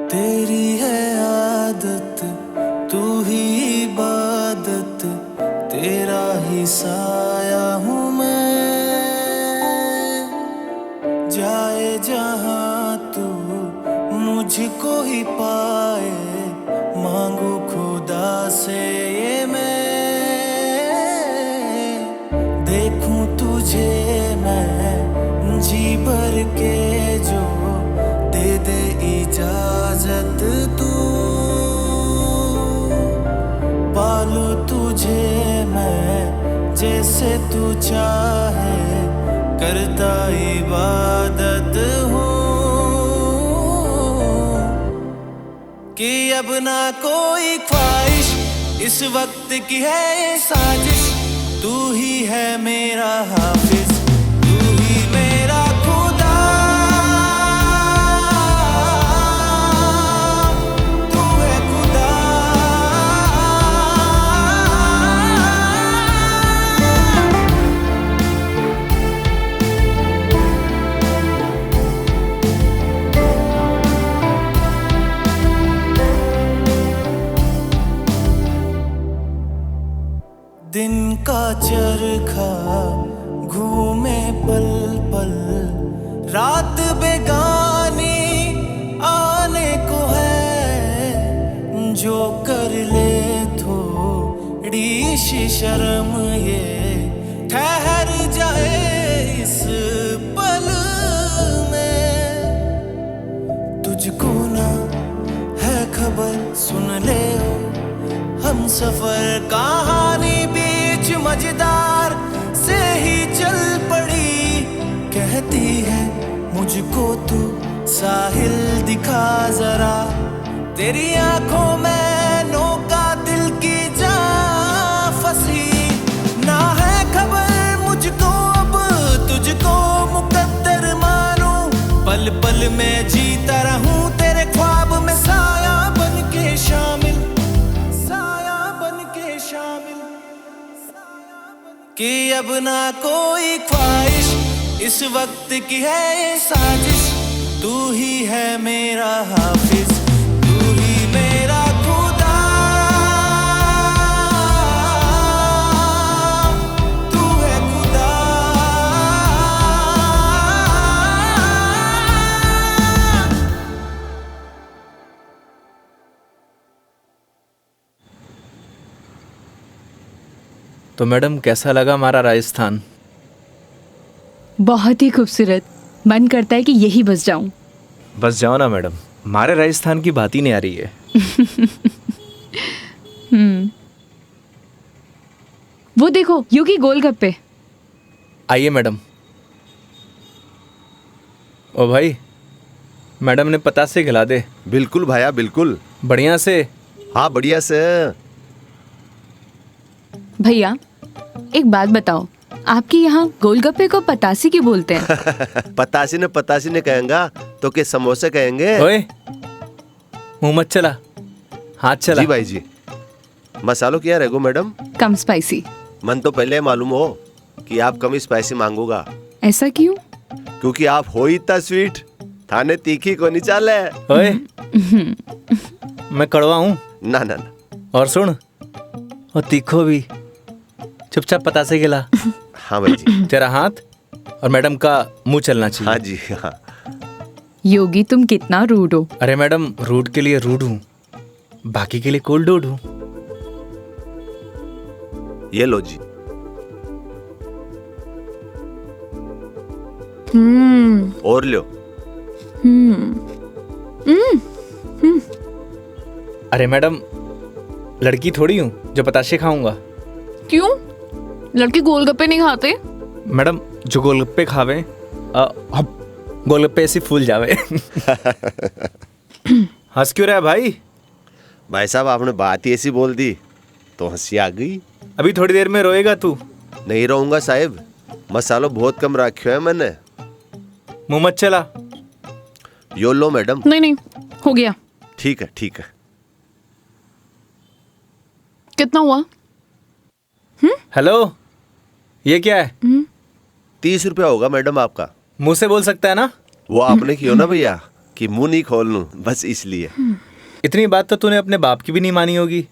तेरी है आदत, तू ही इबादत, तेरा ही साया हूँ मैं। जाए जहाँ तू मुझको ही पाए, मांगू खुदा से ये मैं। देखूं तुझे मैं जी भर के, जो दे दे इजाजत तू। पालू तुझे मैं जैसे तू चाहे, करता इबादत हूँ। कि अब ना कोई ख्वाहिश, इस वक्त की है ये साजिश। तू ही है मेरा हाफिज, तू ही मेरा खुदा। तू है खुदा। दिन का चरखा घूमे पल पल, रात बेगानी आने को है। जो कर ले थोड़ी सी शर्म, ये ठहर जाए इस पल में। तुझको ना है खबर, सुन ले ओ हम सफर कहानी बीच मजेदार से ही चल पड़ी। कहती है मुझको तू साहिल दिखा जरा, तेरी आंखों में नौका दिल की जा फंसी। ना है खबर मुझको अब तुझको मुकद्दर मानूं, पल पल में जीता रहूं तेरे ख्वाब में, साया बन के शामिल, कि अब ना कोई ख्वाहिश, इस वक्त की है ये साजिश। तू ही है मेरा हाफिज, तू ही मेरा खुदा। तू है खुदा। तो मैडम कैसा लगा हमारा राजस्थान? बहुत ही खूबसूरत। मन करता है कि यही बस जाऊं। बस जाओ ना मैडम, हमारे राजस्थान की बात ही नहीं आ रही है। वो देखो योगी गोलगप्पे। आइए मैडम। ओ भाई, मैडम ने पता से खिला दे। बिल्कुल भाया बिल्कुल। बढ़िया से। हाँ बढ़िया से। भैया एक बात बताओ, आपके यहाँ गोलगप्पे को पतासी क्यों बोलते हैं? पतासी ने कहेंगा तो के समोसे कहेंगे। ओए मुंह मत चला, हाथ चला। जी भाई जी। मसालों क्या रहेगो मैडम? कम स्पाइसी। मन तो पहले मालूम हो कि आप कम स्पाइसी मांगोगा। ऐसा क्यों? क्योंकि आप हो ही इतना स्वीट, थाने तीखी को नहीं चाले। ओए मैं कड़वा हूँ ना ना ना। और सुन, और तीखो भी। चुपचाप पता से गिला। हाँ भाई जी। तेरा हाथ और मैडम का मुंह चलना चाहिए। हाँ जी हाँ। योगी तुम कितना रूड हो। अरे मैडम, रूड के लिए रूड हूँ, बाकी के लिए कोल्ड डूड हूँ। ये लो जी। और लो। अरे मैडम, लड़की थोड़ी हूँ जो पताशे खाऊंगा। क्यों? लड़के गोलगप्पे नहीं खाते? मैडम जो गोलगप्पे खावे गोलगप्पे ऐसे फूल जावे। हंस क्यों रहा है भाई? भाई साहब आपने बात ही ऐसी बोल दी तो हंसी आ गई। अभी थोड़ी देर में रोएगा तू। नहीं रहूंगा साहब, मसालो बहुत कम रखो है मैंने। मुंह मत चला। यो लो मैडम। नहीं नहीं, हो गया। ठीक है ठीक है। कितना हुआ? हेलो, ये क्या है? 30 रुपया होगा मैडम आपका। मुंह से बोल सकता है ना? वो आपने किया ना भैया कि मुंह नहीं खोल लूं, बस इसलिए। इतनी बात तो तूने अपने बाप की भी नहीं मानी होगी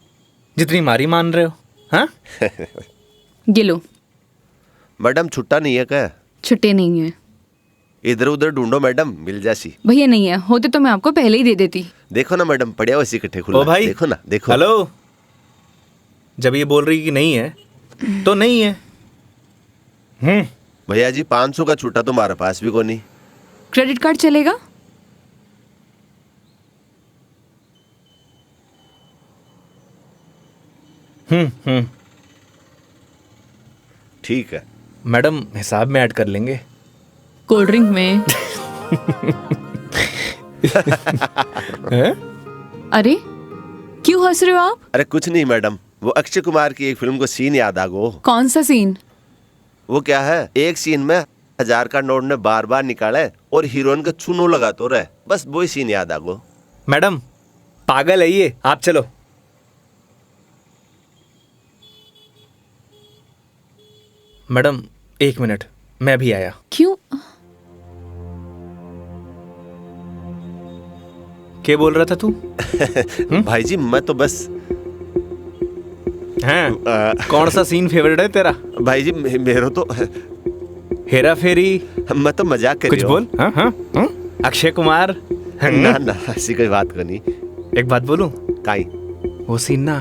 जितनी मारी मान रहे हो। हाँ? ये लो। मैडम छुट्टा नहीं है क्या? छुट्टे नहीं है इधर उधर ढूंढो मैडम, मिल जासी। भैया, नहीं है। होते तो मैं आपको पहले ही दे देती। देखो ना मैडम, पड़िया वैसे इकट्ठे खुला। ओ भाई, देखो ना, देखो। हेलो, जब ये बोल रही कि नहीं है तो नहीं है। भैया जी 500 का छुट्टा तो हमारे पास भी को नहीं। क्रेडिट कार्ड चलेगा? ठीक है मैडम, हिसाब में ऐड कर लेंगे। कोल्ड ड्रिंक में। हैं? अरे क्यों हंस रहे हो आप? अरे कुछ नहीं मैडम, वो अक्षय कुमार की एक फिल्म को सीन याद आ गो। कौन सा सीन? वो क्या है, एक सीन में 1000 का नोट ने बार बार निकाले और हीरोइन का चूनो लगा तो रहे, बस वो ही सीन याद आ गो। मैडम पागल है ये, आप चलो। मैडम 1 मिनट, मैं भी आया। क्यों? क्या बोल रहा था तू? भाई जी मैं तो बस हैं? कौन सा सीन फेवरेट है तेरा? भाई जी मेरा तो हेरा फेरी? मैं तो मजाक कर कुछ बोल। हाँ हाँ हाँ? अक्षय कुमार? ना ना ऐसी कोई बात करनी। एक बात बोलूं? काई? वो सीन ना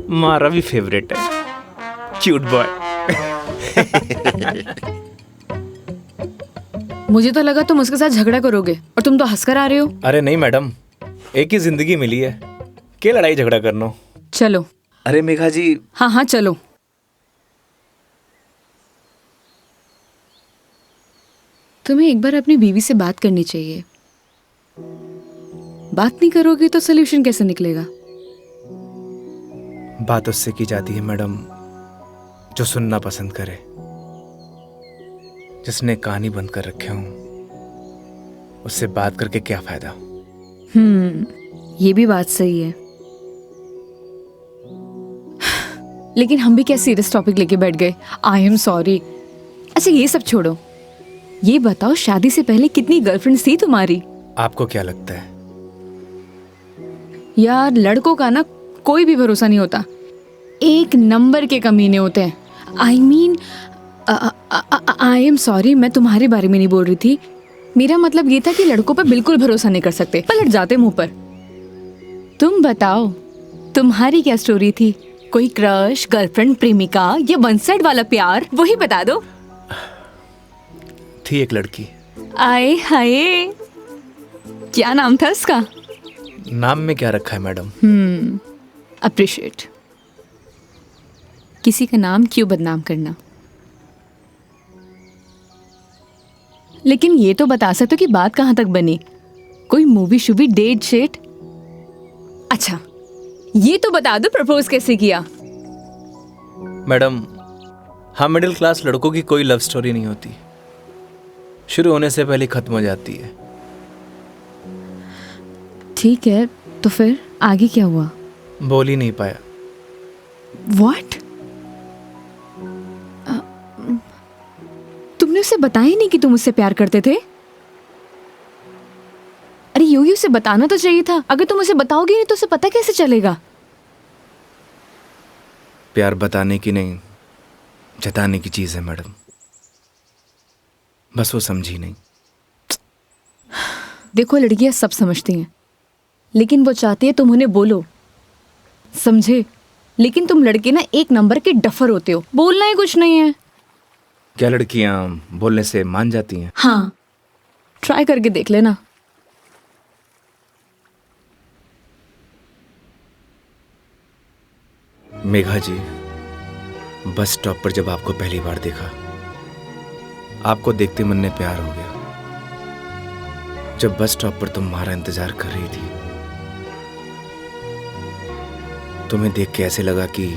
हमारा भी फेवरेट है। Cute boy. मुझे तो लगा तुम उसके साथ झगड़ा करोगे और तुम तो हंसकर आ रहे हो। अरे नहीं मैडम, एक ही जिंदगी मिली है, क्या लड़ाई झगड़ा करना। चलो। अरे मेघा जी। हाँ हाँ चलो। तुम्हें एक बार अपनी बीवी से बात करनी चाहिए। बात नहीं करोगे तो सोल्यूशन कैसे निकलेगा? बात उससे की जाती है मैडम जो सुनना पसंद करे, जिसने कहानी बंद कर रखे हूं। उससे बात करके क्या फायदा? ये भी बात सही है। लेकिन हम भी क्या सीरियस टॉपिक लेके बैठ गए। आई एम सॉरी। अच्छा ये सब छोड़ो, ये बताओ शादी से पहले कितनी गर्लफ्रेंड्स थी तुम्हारी? आपको क्या लगता है? यार लड़कों का ना कोई भी भरोसा नहीं होता, एक नंबर के कमीने होते हैं। I mean I am sorry, मैं तुम्हारे बारे में नहीं बोल रही थी। मेरा मतलब ये था कि लड़कों पर बिल्कुल भरोसा नहीं कर सकते, पलट जाते मुंह पर। तुम बताओ तुम्हारी क्या स्टोरी थी? कोई क्रश, गर्लफ्रेंड, प्रेमिका या वन साइड वाला प्यार, वही बता दो। थी एक लड़की। आए हाय, क्या नाम था उसका? नाम में क्या रखा है मैडम? अप्रिशिएट। किसी का नाम क्यों बदनाम करना। लेकिन ये तो बता सकते हो कि बात कहां तक बनी? कोई मूवी शूवी, डेट शेट? अच्छा ये तो बता दो प्रपोज कैसे किया? मैडम हम मिडिल क्लास लड़कों की कोई लव स्टोरी नहीं होती, शुरू होने से पहले खत्म हो जाती है। ठीक है, तो फिर आगे क्या हुआ? बोल ही नहीं पाया। What? तुमने उसे बताया ही नहीं कि तुम उससे प्यार करते थे? अरे योगी उसे बताना तो चाहिए था। अगर तुम उसे बताओगे नहीं तो उसे पता कैसे चलेगा? प्यार बताने की नहीं, जताने की चीज है मैडम, बस वो समझी नहीं। देखो लड़कियां सब समझती हैं, लेकिन वो चाहती है तुम उन्हें बोलो, समझे? लेकिन तुम लड़के ना एक नंबर के डफर होते हो, बोलना ही कुछ नहीं है। क्या लड़कियां बोलने से मान जाती हैं? हाँ, ट्राई करके देख लेना। मेघा जी, बस स्टॉप पर जब आपको पहली बार देखा आपको देखते मन में प्यार हो गया। जब बस स्टॉप पर तुम हमारा इंतजार कर रही थी, तुम्हें देख के ऐसे लगा कि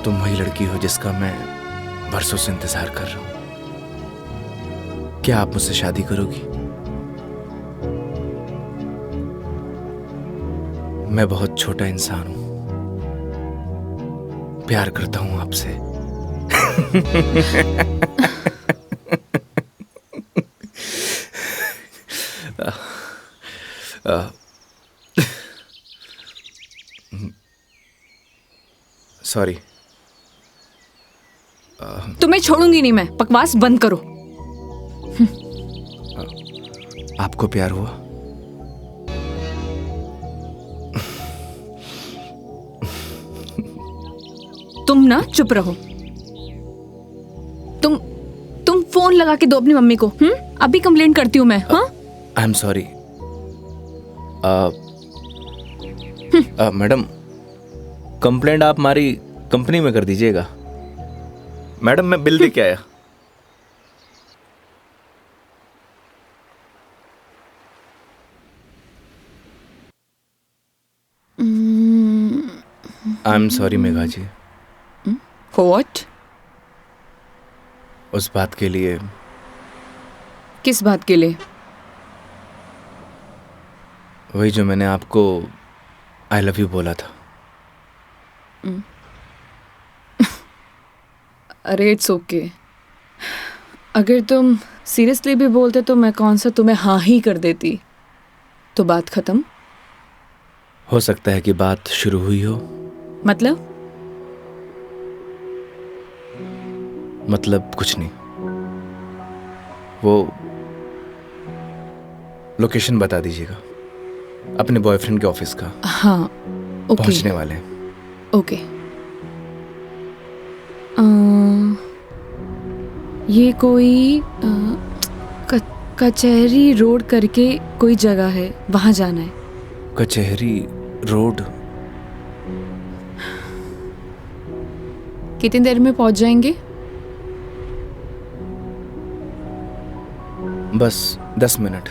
तुम वही लड़की हो जिसका मैं बरसों से इंतजार कर रहा हूं। क्या आप मुझसे शादी करोगी? मैं बहुत छोटा इंसान हूं, प्यार करता हूं आपसे। सॉरी। तुम्हें छोड़ूंगी नहीं मैं, बकवास बंद करो। आपको प्यार हुआ? तुम ना चुप रहो। तुम फोन लगा के दो अपनी मम्मी को। अभी कंप्लेंट करती हूँ मैं। हाँ, आई एम सॉरी। मैडम, कंप्लेंट आप हमारी कंपनी में कर दीजिएगा। मैडम, मैं बिल दे के आया। I am sorry Megha ji. What? उस बात के लिए। किस बात के लिए? वही जो मैंने आपको आई लव यू बोला था। अरे इट्स ओके। अगर तुम सीरियसली भी बोलते तो मैं कौन सा तुम्हें हाँ ही कर देती, तो बात खत्म। हो सकता है कि बात शुरू हुई हो। मतलब कुछ नहीं। वो लोकेशन बता दीजिएगा अपने बॉयफ्रेंड के ऑफिस का। हाँ ओके। पहुंचने वाले हैं। ओके। ये कोई कचहरी रोड करके कोई जगह है, वहां जाना है। कचहरी रोड? कितनी देर में पहुंच जाएंगे? बस 10 मिनट।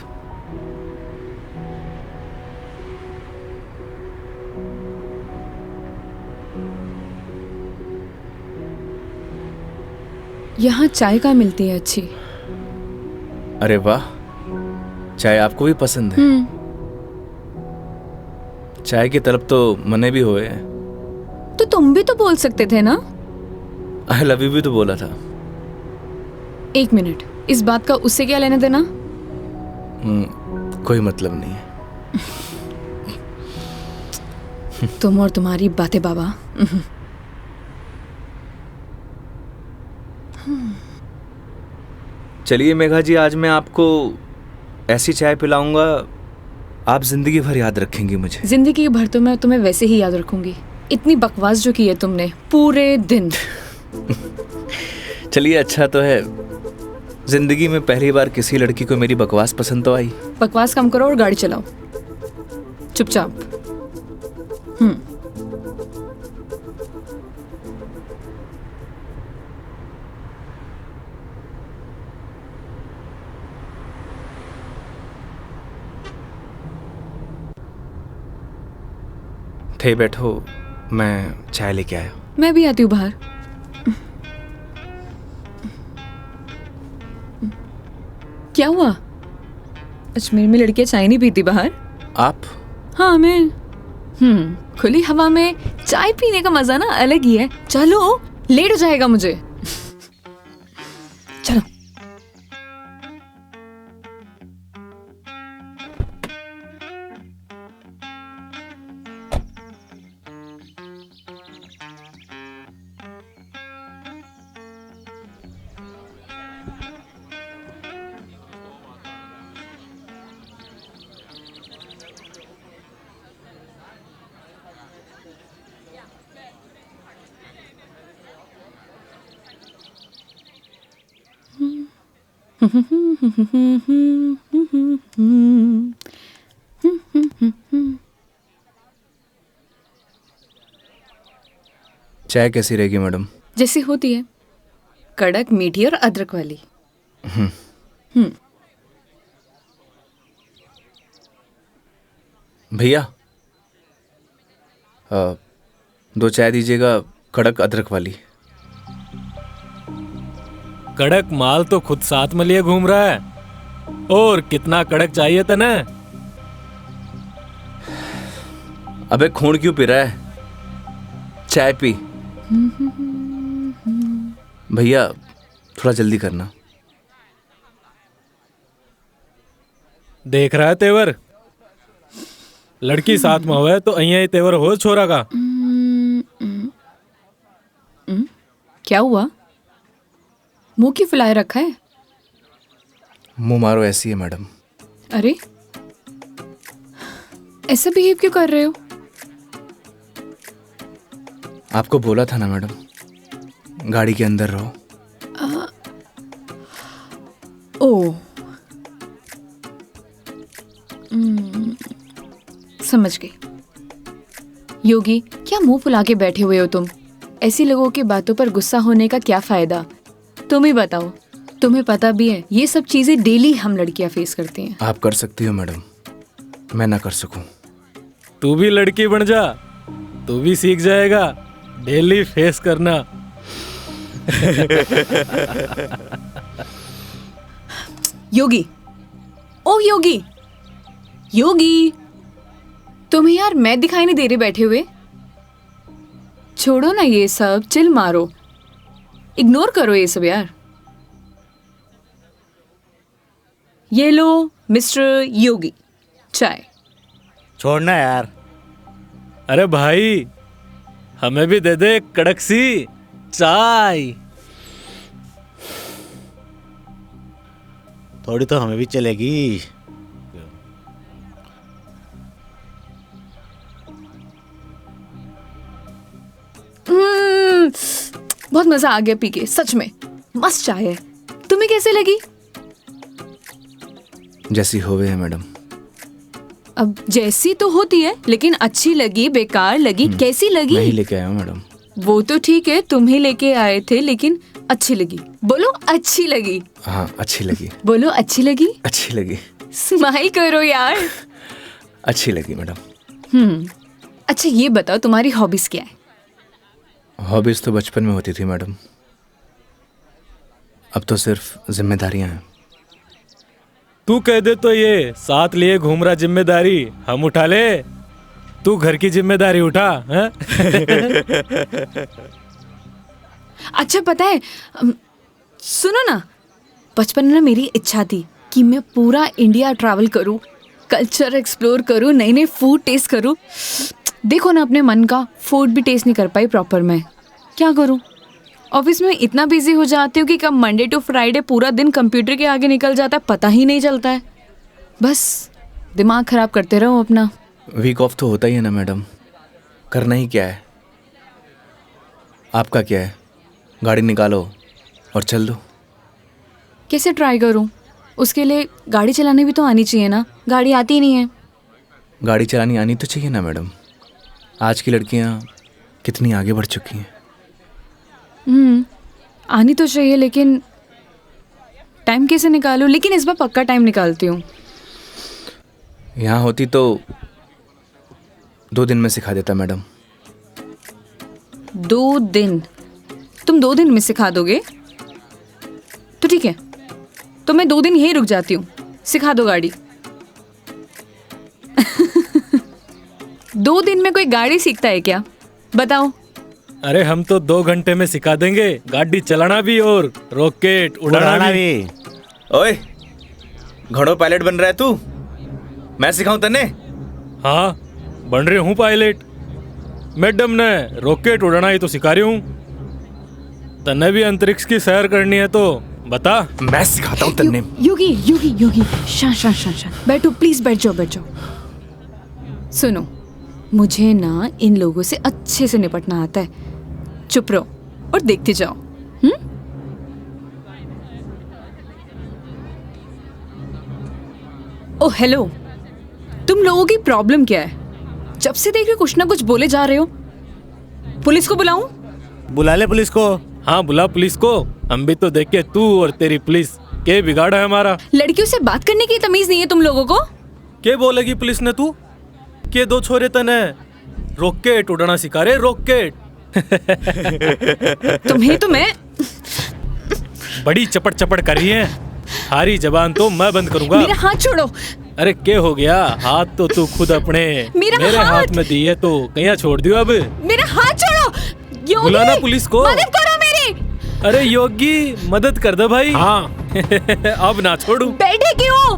यहाँ चाय कहाँ मिलती है अच्छी? अरे वाह, चाय आपको भी पसंद है? चाय की तलब तो मने भी हुए हैं। तो तुम भी तो बोल सकते थे ना। आई लव यू भी तो बोला था। 1 मिनट, इस बात का उससे क्या लेना देना? कोई मतलब नहीं है। तुम और तुम्हारी बातें बाबा। चलिए मेघा जी, आज मैं आपको ऐसी चाय पिलाऊंगा, आप जिंदगी भर याद रखेंगी मुझे। जिंदगी भर तो मैं तुम्हें वैसे ही याद रखूंगी। इतनी बकवास जो की है तुमने पूरे दिन। चलिए, अच्छा तो है, जिंदगी में पहली बार किसी लड़की को मेरी बकवास पसंद तो आई। बकवास कम करो और गाड़ी चलाओ चुपचाप। थे बैठो, मैं चाय लेके आया। मैं भी आती हूँ बाहर। क्या हुआ? अजमेर में लड़कियां चाय नहीं पीती बाहर? आप? हाँ मैं। खुली हवा में चाय पीने का मजा ना अलग ही है। चलो, लेट हो जाएगा मुझे। चलो। चाय कैसी रहेगी मैडम? जैसी होती है, कड़क, मीठी और अदरक वाली। भैया 2 चाय दीजिएगा, कड़क अदरक वाली। कड़क माल तो खुद साथ में लिए घूम रहा है, और कितना कड़क चाहिए था ना? अबे खून क्यों पी रहा है, चाय पी। भैया थोड़ा जल्दी करना। देख रहा है तेवर, लड़की साथ में होवे तो अहिया ही तेवर हो छोरा का। क्या हुआ, मुंह क्यों फुलाए रखा है? मुंह मारो ऐसी है मैडम। अरे ऐसा बिहेव क्यों कर रहे हो? आपको बोला था ना मैडम, गाड़ी के अंदर रहो। ओ समझ गई। योगी, क्या मुंह फुला के बैठे हुए हो तुम? ऐसी लोगों की बातों पर गुस्सा होने का क्या फायदा? तुम ही बताओ, तुम्हें पता भी है ये सब चीजें डेली हम लड़कियां फेस करती हैं। आप कर सकती हो मैडम, मैं ना कर सकूं। तू भी लड़की बन जा, तू भी सीख जाएगा डेली फेस करना। योगी, ओ योगी, योगी, तुम्हें यार मैं दिखाई नहीं दे रही बैठे हुए? छोड़ो ना ये सब, चिल मारो, इग्नोर करो ये सब यार। ये लो मिस्टर योगी, चाय। छोड़ना यार। अरे भाई, हमें भी दे दे कड़क सी चाय। थोड़ी तो हमें भी चलेगी। बहुत मजा आ गया पी के, सच में मस्त चाय है। तुम्हें कैसे लगी? जैसी होवे है मैडम। अब जैसी तो होती है, लेकिन अच्छी लगी, बेकार लगी, कैसी लगी? मैं ही लेके आया हूँ मैडम। वो तो ठीक है, तुम ही लेके आए थे, लेकिन अच्छी लगी। बोलो अच्छी लगी। हाँ अच्छी लगी। बोलो अच्छी लगी। अच्छी लगी। स्माइल करो यार। अच्छी लगी मैडम। अच्छा ये बताओ, तुम्हारी हॉबीज क्या है? हॉबीज तो बचपन में होती थी मैडम, अब तो सिर्फ जिम्मेदारियां हैं। तू कह दे तो ये साथ लिए घूम रहा जिम्मेदारी हम उठा ले, तू घर की जिम्मेदारी उठा है? अच्छा पता है, सुनो ना, बचपन में ना मेरी इच्छा थी कि मैं पूरा इंडिया ट्रैवल करूं, कल्चर एक्सप्लोर करूं, नए नए फूड टेस्ट करूं। देखो ना, अपने मन का फूड भी टेस्ट नहीं कर पाई प्रॉपर। मैं क्या करूं? ऑफिस में इतना बिजी हो जाती हूँ कि कब मंडे टू फ्राइडे पूरा दिन कंप्यूटर के आगे निकल जाता है, पता ही नहीं चलता है। बस दिमाग खराब करते रहो अपना। वीक ऑफ तो होता ही है ना मैडम, करना ही क्या है। आपका क्या है, गाड़ी निकालो और चल दो। कैसे ट्राई करूं? उसके लिए गाड़ी चलानी भी तो आनी चाहिए ना, गाड़ी आती ही नहीं है। गाड़ी चलानी आनी तो चाहिए ना मैडम, आज की लड़कियां कितनी आगे बढ़ चुकी हैं। आनी तो चाहिए, लेकिन टाइम कैसे निकालूं? लेकिन इस बार पक्का टाइम निकालती हूँ। यहाँ होती तो 2 दिन में सिखा देता मैडम। 2 दिन? तुम 2 दिन में सिखा दोगे? तो ठीक है, तो मैं 2 दिन यहीं रुक जाती हूँ, सिखा दो गाड़ी। 2 दिन में कोई गाड़ी सीखता है क्या? बताओ। अरे हम तो 2 घंटे में सिखा देंगे, गाड़ी चलाना भी और रॉकेट उड़ाना भी। ओए, घोड़ो पायलट बन रहा है तू? मैं सिखाऊं तन्ने? हाँ बन रही हूँ पायलट, मैडम ने रॉकेट उड़ाना ही तो सिखा रही हूँ। तन्ने भी अंतरिक्ष की सैर करनी है तो बता। मैं सिखाता हूँ तन्ने। योगी योगी योगी, शांत, बैठो प्लीज, बैठ जाओ। सुनो, मुझे ना इन लोगों से अच्छे से निपटना आता है। चुप रहो और देखते जाओ। ओ हेलो, तुम लोगों की प्रॉब्लम क्या है? जब से देख रहे हो कुछ ना कुछ बोले जा रहे हो। पुलिस को बुलाऊं? बुला ले पुलिस को। हाँ बुला पुलिस को, हम भी तो देखे तू और तेरी पुलिस के बिगाड़ा है हमारा? लड़कियों से बात करने की तमीज नहीं है तुम लोगों को? के बोलेगी पुलिस ने तू? के दो छोरे तने रॉकेट उड़ाना सिखा रहे, रॉकेट। तुम्हें तो मैं बड़ी चपड़ चपड़ कर रही है। हारी जबान तो मैं बंद करूंगा। मेरा हाथ छोड़ो। अरे क्या हो गया? हाथ तो तू खुद अपने मेरे हाथ में दी है तो कहीं छोड़ दियो अब। मेरा हाथ छोड़ो। योगी, बुलाना पुलिस को। मदद करो मेरी। अरे योगी मदद कर दे भाई। हाँ अब ना छोड़ू। बैठे क्यों?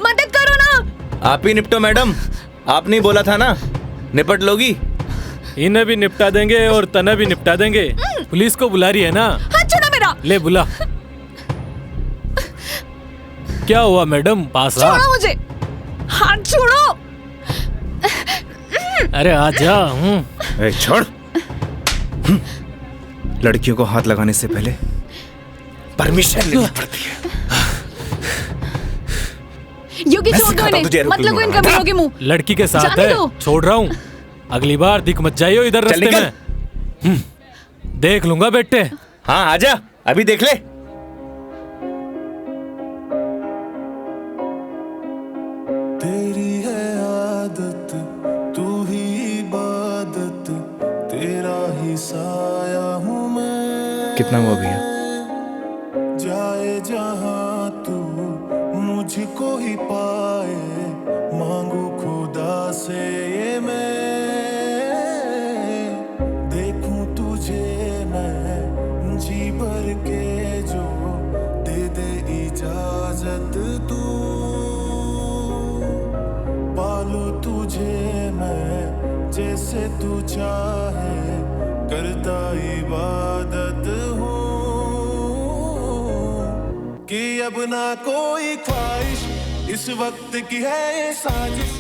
मदद करो ना। आप ही निपटो मैडम, आपने बोला था ना निपट लोगी। इन्हें भी निपटा देंगे और तने भी निपटा देंगे। पुलिस को बुला रही है ना? हाथ छोड़ो मेरा। ले बुला। क्या हुआ मैडम? पास आ। छोड़ो मुझे। हाथ छोड़ो। अरे आजा। ए, छोड़। लड़कियों को हाथ लगाने से पहले परमिशन लेनी पड़ती है। योगी छोड़ दो इन्हें, मत लगो इन कमीनों के मुंह। लड़की के साथ जाने है, दो। छोड़ रहा हूँ। अगली बार दिख मत जाइयो इधर चल रास्ते निकल। में। देख लूंगा बेटे। हाँ आजा, अभी देख ले। तेरी है आदत, तू ही इबादत, तेरा ही साया हूँ मैं। कितना हुआ भैया? जाए जहाँ तू मुझको ही पाए, मांगू खुदा से ये मैं। देखूं तुझे मैं जी भर के, जो दे दे इजाजत तू। पालू तुझे मैं जैसे तू चाहे, करता इबादत हूँ कि अब ना कोई ख्वाहिश, इस वक्त की है ये साजिश।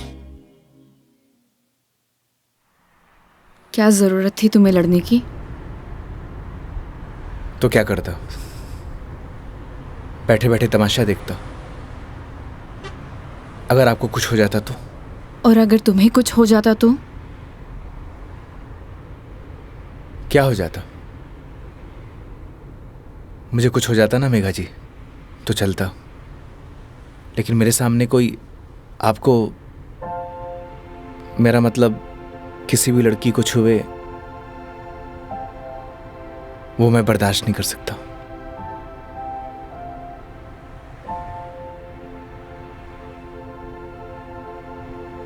क्या जरूरत थी तुम्हें लड़ने की? तो क्या करता? बैठे बैठे तमाशा देखता। अगर आपको कुछ हो जाता तो? और अगर तुम्हें कुछ हो जाता तो? क्या हो जाता? मुझे कुछ हो जाता ना मेघा जी तो चलता, लेकिन मेरे सामने कोई आपको, मेरा मतलब किसी भी लड़की को छुए, वो मैं बर्दाश्त नहीं कर सकता।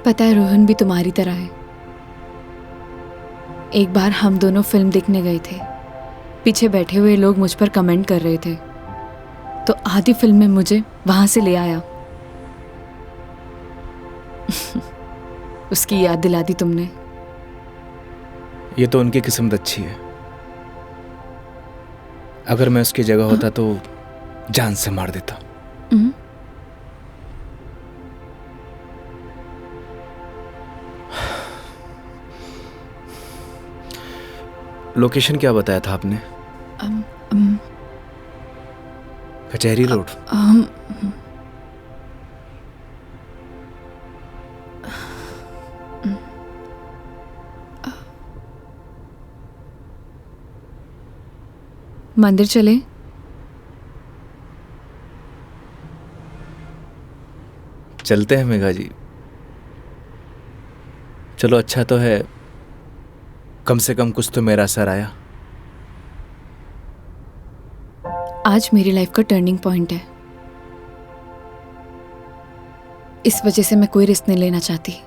पता है रोहन भी तुम्हारी तरह है। एक बार हम दोनों फिल्म देखने गए थे। पीछे बैठे हुए लोग मुझ पर कमेंट कर रहे थे, तो आधी फिल्म में मुझे वहां से ले आया। उसकी याद दिला दी तुमने। ये तो उनकी किस्मत अच्छी है। अगर मैं उसकी जगह होता तो जान से मार देता। लोकेशन क्या बताया था आपने? कचहरी रोड। मंदिर चले? चलते हैं मेघा जी। चलो अच्छा तो है, कम से कम कुछ तो मेरा असर आया। आज मेरी लाइफ का टर्निंग पॉइंट है। इस वजह से मैं कोई रिस्क नहीं लेना चाहती।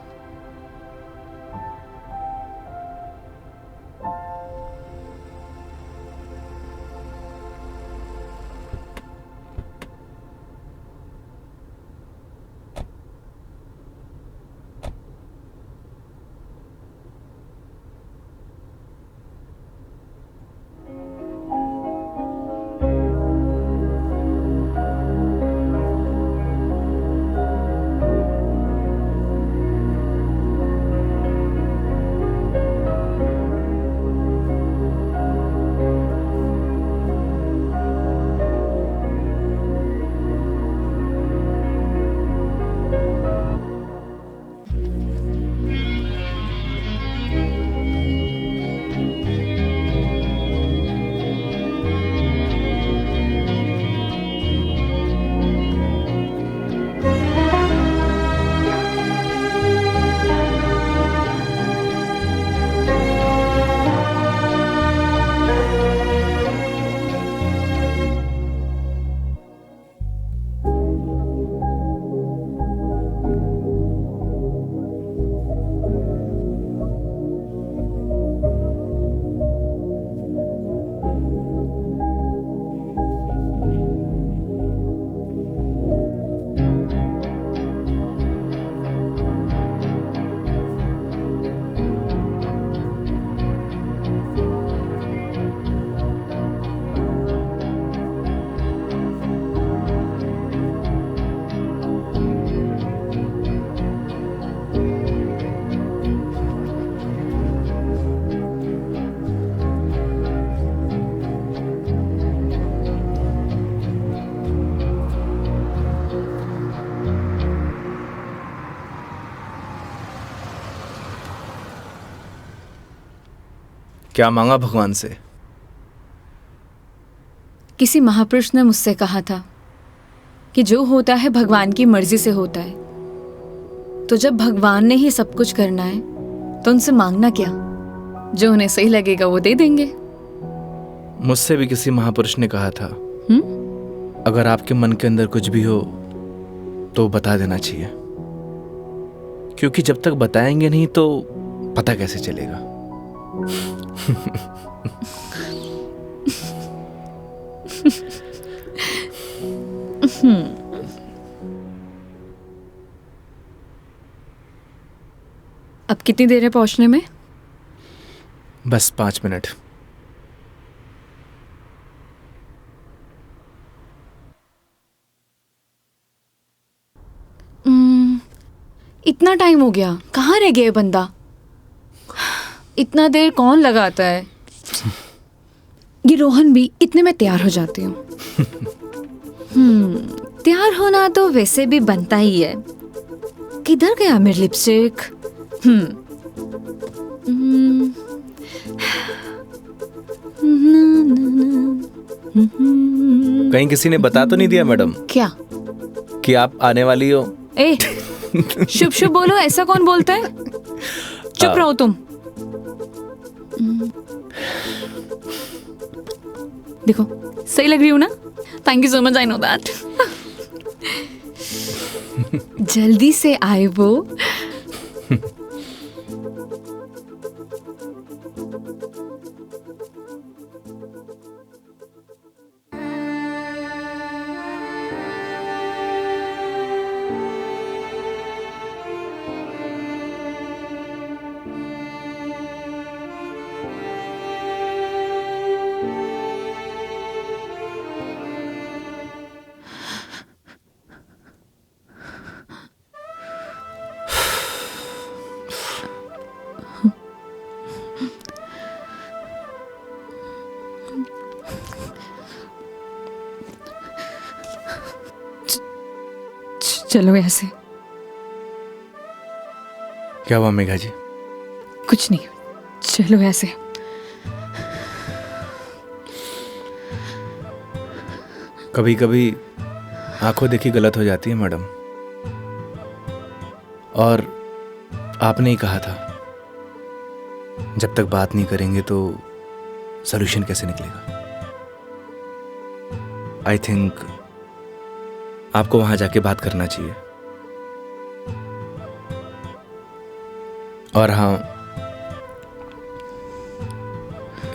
क्या मांगा भगवान से? किसी महापुरुष ने मुझसे कहा था कि जो होता है भगवान की मर्जी से होता है, तो जब भगवान ने ही सब कुछ करना है तो उनसे मांगना क्या, जो उन्हें सही लगेगा वो दे देंगे। मुझसे भी किसी महापुरुष ने कहा था, अगर आपके मन के अंदर कुछ भी हो तो बता देना चाहिए, क्योंकि जब तक बताएंगे नहीं तो पता कैसे चलेगा। अब कितनी देर है पहुंचने में? बस 5 मिनट। इतना टाइम हो गया, कहाँ रह गया ये बंदा? इतना देर कौन लगाता है? ये रोहन भी, इतने में तैयार हो जाती हूँ। तैयार होना तो वैसे भी बनता ही है। किधर गया मेरी लिपस्टिक? कहीं किसी ने बता तो नहीं दिया मैडम क्या? कि आप आने वाली हो? ए, शुभ शुभ बोलो, ऐसा कौन बोलता है? चुप रहो तुम। देखो सही लग रही हूँ ना? Thank you so much, I know that. जल्दी से आए वो। चलो ऐसे। क्या हुआ मेघा जी? कुछ नहीं, चलो ऐसे। कभी कभी आंखों देखी गलत हो जाती है मैडम, और आपने ही कहा था जब तक बात नहीं करेंगे तो सॉल्यूशन कैसे निकलेगा। आई थिंक आपको वहां जाके बात करना चाहिए। और हाँ,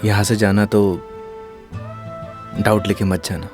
यहां से जाना तो डाउट लेके मत जाना।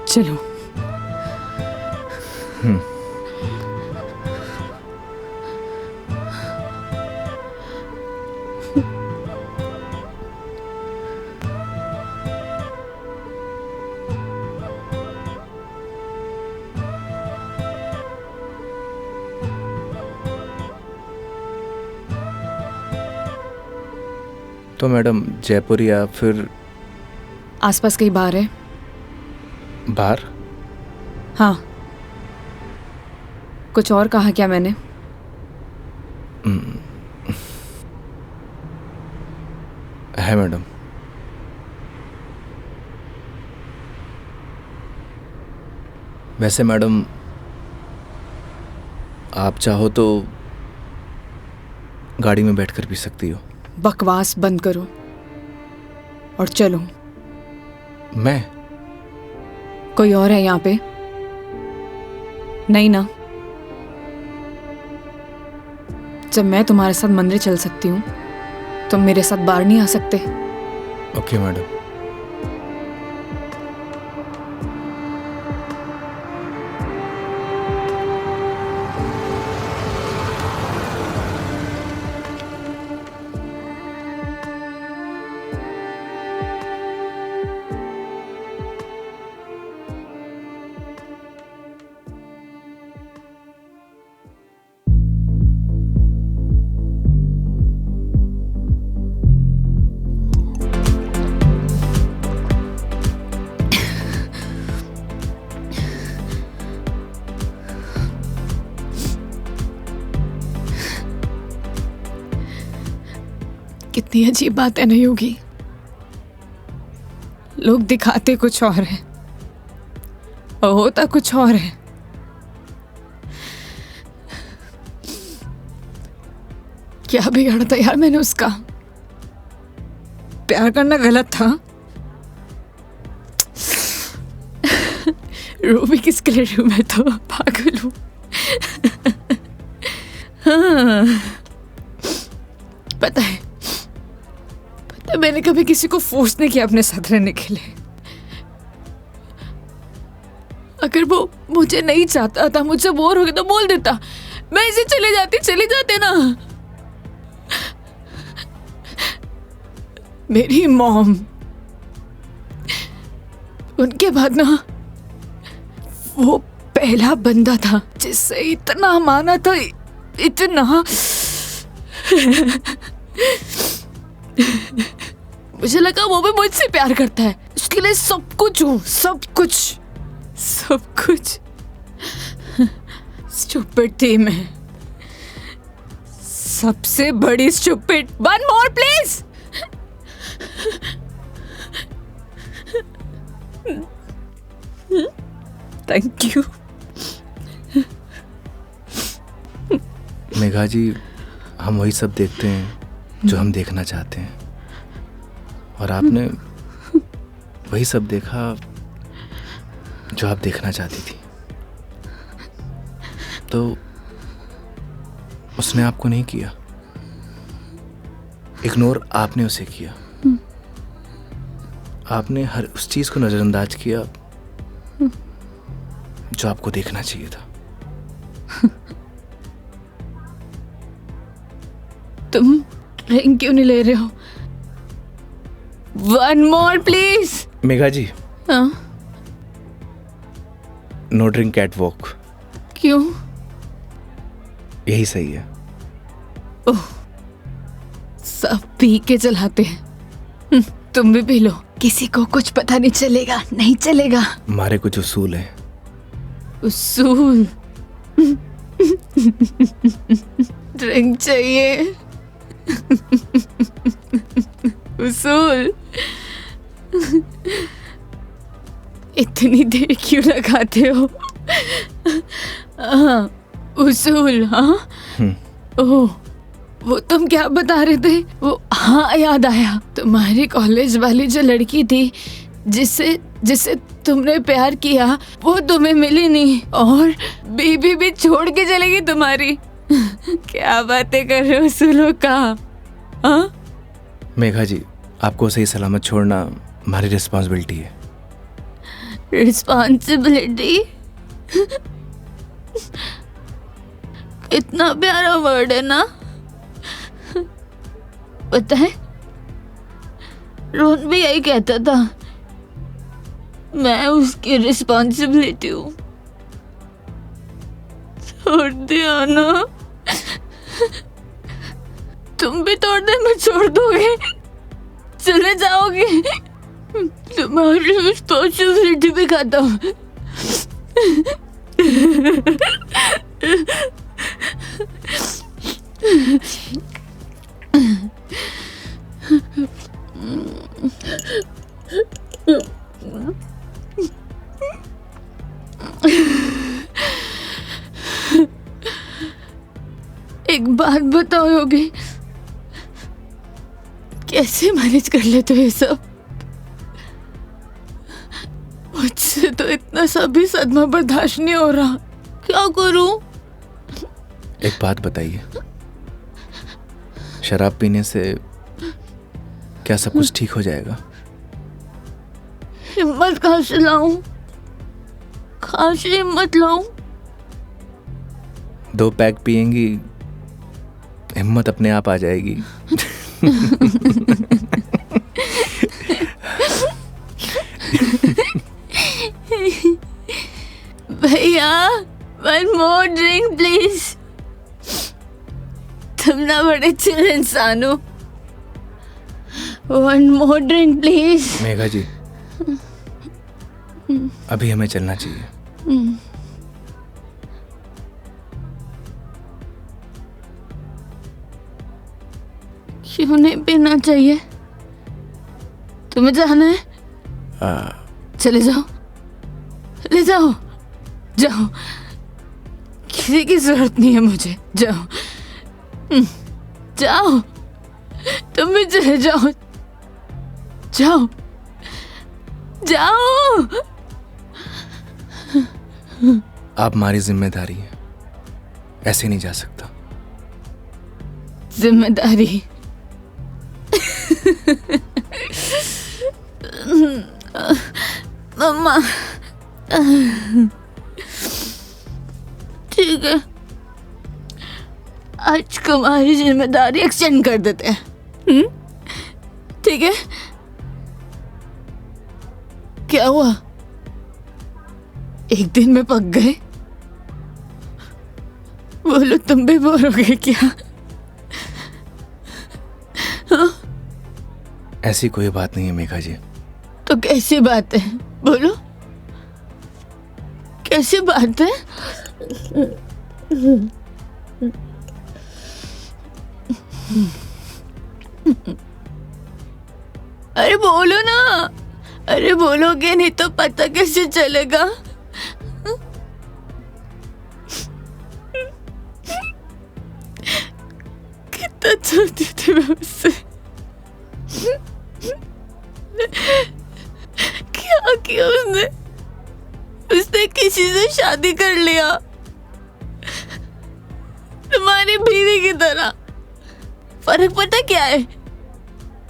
चलो। तो मैडम जयपुर या फिर आसपास कहीं बार है? बाहर? हाँ। कुछ और कहा क्या मैंने? है मैडम। वैसे मैडम आप चाहो तो गाड़ी में बैठकर पी सकती हो। बकवास बंद करो और चलो। मैं? कोई और है यहाँ पे? नहीं ना? जब मैं तुम्हारे साथ मंदिर चल सकती हूँ, तुम मेरे साथ बाहर नहीं आ सकते? Okay madam. कितनी अजीब बात है नहीं होगी। लोग दिखाते कुछ और है और होता कुछ और है। क्या बिगाड़ा था यार मैंने उसका? प्यार करना गलत था। रो भी किसके लिए रू? मैं तो पागल हूं। हाँ, पता है मैंने कभी किसी को फोर्स नहीं किया अपने साथ रहने के लिए। अगर वो मुझे नहीं चाहता था, मुझसे बोर हो गया तो बोल देता, मैं इसे चले जाते ना। मेरी मॉम, उनके बाद ना वो पहला बंदा था जिससे इतना माना था, इतना। मुझे लगा वो भी मुझसे प्यार करता है, उसके लिए सब कुछ हूँ, सब कुछ। स्टूपिड थी मैं, सबसे बड़ी stupid. One more please. Thank you. Megha ji, हम वही सब देखते हैं जो हम देखना चाहते हैं, और आपने वही सब देखा जो आप देखना चाहती थी। तो उसने आपको नहीं किया, इग्नोर आपने उसे किया। आपने हर उस चीज को नजरअंदाज किया जो आपको देखना चाहिए था। तुम ड्रिंक क्यों नहीं ले रहे हो? One more please. Megha ji, हाँ? No drink cat walk. क्यों? यही सही है। ओह, सब पी के चलाते हैं। तुम भी पी लो, किसी को कुछ पता नहीं चलेगा। नहीं चलेगा। हमारे कुछ उसूल हैं। उसूल? ड्रिंक चाहिए। उसूल? इतनी देर क्यों लगाते हो? हाँ, उसूल। हाँ, ओह, वो तुम क्या बता रहे थे? वो, हाँ याद आया, तुम्हारी कॉलेज वाली जो लड़की थी जिससे तुमने प्यार किया, वो तुम्हें मिली नहीं और बीबी भी छोड़ के चलेगी तुम्हारी। क्या बातें कर रहे हो उसूलों का? हाँ? मेघा जी, आपको सही सलामत छोड़ना हमारी रिस्पॉन्सिबिलिटी है। रिस्पॉन्सिबिलिटी? इतना प्यारा वर्ड है ना। पता है, रोहन भी यही कहता था, मैं उसकी रिस्पॉन्सिबिलिटी हूँ। छोड़ दिया ना? तुम भी थोड़ी देर में छोड़ दोगे? चले जाओगे? तुम्हारी रिस्पॉन्सिबिलिटी भी खत्म। एक बात बताओ योगी, कैसे मैनेज कर लेते हो ये सब? मुझसे तो इतना सा भी सदमा बर्दाश्त नहीं हो रहा, क्या करूं? एक बात बताइए, शराब पीने से क्या सब कुछ ठीक हो जाएगा? हिम्मत कहाँ से लाऊं? कहाँ से हिम्मत लाऊं? 2 पैक पिएंगी, हिम्मत अपने आप आ जाएगी। भैया, 1 more drink प्लीज। तुम ना बड़े चिल इंसान हो। 1 more drink प्लीज। मेघा जी, अभी हमें चलना चाहिए। क्यों नहीं पीना चाहिए? तुम्हें जाना है? चले जाओ, ले जाओ, जाओ, किसी की जरूरत नहीं है मुझे। जाओ, जाओ, तुम भी चले जाओ, जाओ, जाओ। आप हमारी जिम्मेदारी है, ऐसे नहीं जा सकता। जिम्मेदारी? मम्मा, ठीक है, आज तुम्हारी जिम्मेदारी एक्सटेंड कर देते हैं। ठीक है? क्या हुआ? एक दिन में पक गए? बोलो, तुम भी बोर हो गए क्या? ऐसी कोई बात नहीं है मेघा जी। तो कैसी बात है? बोलो, कैसी बात है? अरे बोलो ना, अरे बोलोगे नहीं तो पता कैसे चलेगा? कितना चाहती थी मैं उससे, क्या किया उसने? उसने किसी से शादी कर लिया, तुम्हारी बीवी की तरह। फर्क पता क्या है?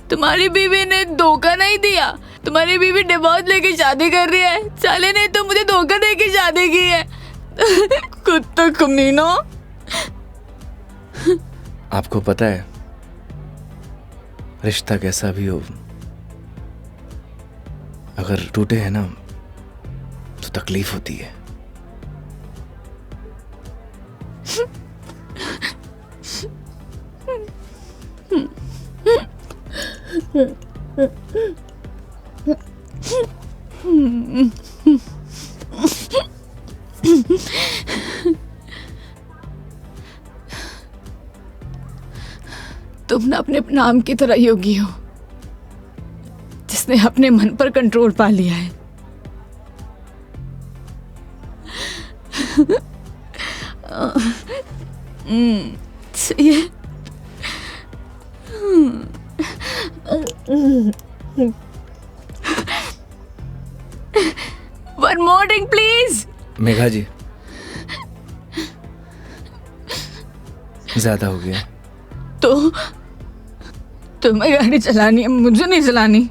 तुम्हारी बीवी ने धोखा नहीं दिया, तुम्हारी बीवी डिवोर्स लेके शादी कर रही है। साले ने तो मुझे धोखा देके शादी की है। कुत्ता कमीना। आपको पता है, रिश्ता कैसा भी हो, अगर टूटे है ना तो तकलीफ होती है। तुम ना अपने नाम की तरह योगी हो, जिसने अपने मन पर कंट्रोल पा लिया है। सही है। One more drink, please. Megha जी, ज्यादा हो गया। तो तुम्हें गाड़ी चलानी है, मुझे नहीं चलानी।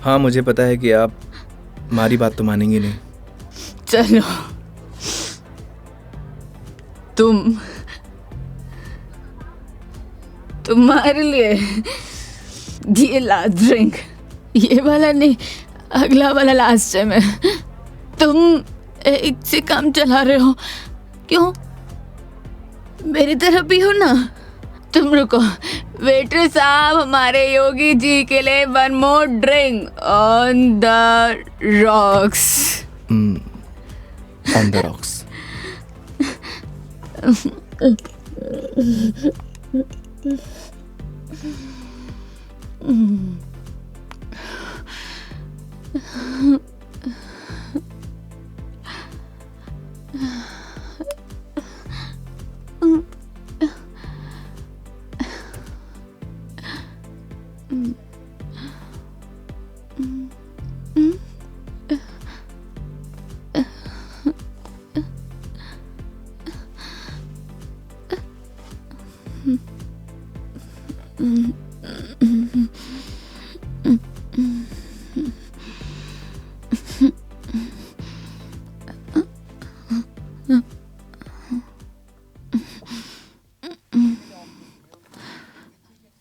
हाँ, मुझे पता है कि आप हमारी बात तो मानेंगे नहीं। चलो, तुम्हारे लिए ये लास्ट ड्रिंक, ये वाला नहीं, अगला वाला लास्ट टाइम है। तुम एक से काम चला रहे हो, क्यों? मेरी तरह भी हो ना। तुम रुको, वेटर साहब, हमारे योगी जी के लिए 1 more drink on the rocks. On the rocks.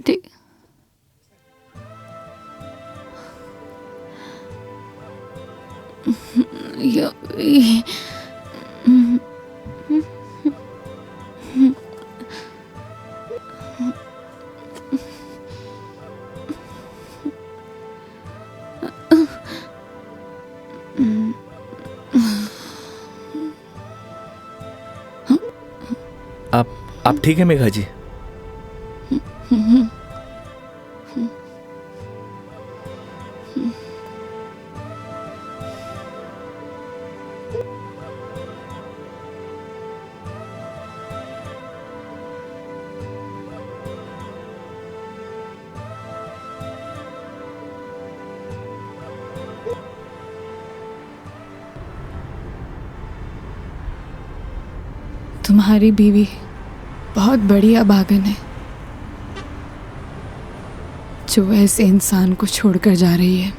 ठीक। आप ठीक है मेघा जी? तुम्हारी बीवी बहुत बड़ी अभागन है जो ऐसे इंसान को छोड़कर जा रही है।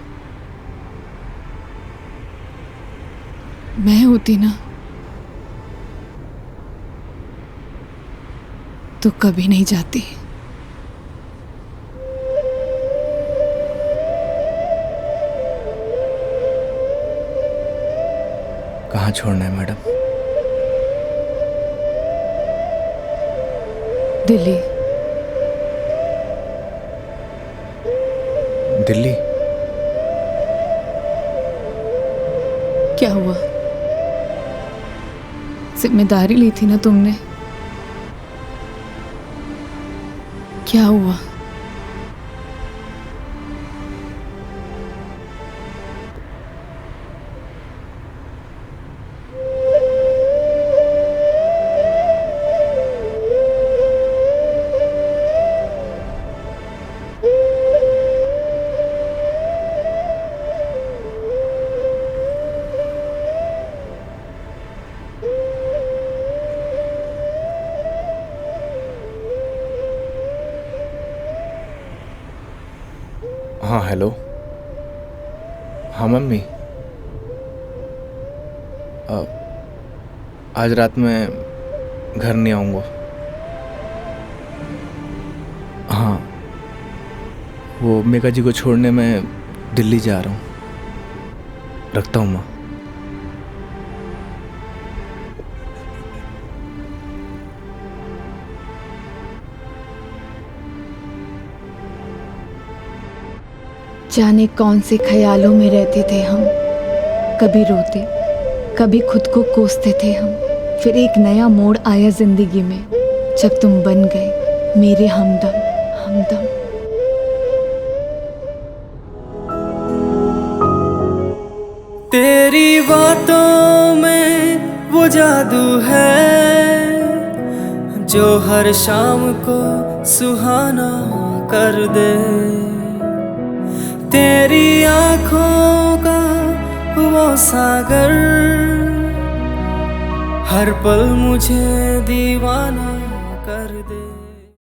मैं होती ना तो कभी नहीं जाती। कहाँ छोड़ना है मैडम? दिल्ली। दिल्ली? क्या हुआ? जिम्मेदारी ली थी ना तुमने, क्या हुआ? हाँ हेलो। हाँ मम्मी, आज रात में घर नहीं आऊँगा। हाँ, वो मेघा जी को छोड़ने मैं दिल्ली जा रहा हूँ। रखता हूँ माँ। जाने कौन से ख्यालों में रहते थे हम, कभी रोते कभी खुद को कोसते थे हम। फिर एक नया मोड़ आया जिंदगी में जब तुम बन गए मेरे हमदम हमदम। तेरी बातों में वो जादू है जो हर शाम को सुहाना कर दे। तेरी आँखों का वो सागर हर पल मुझे दीवाना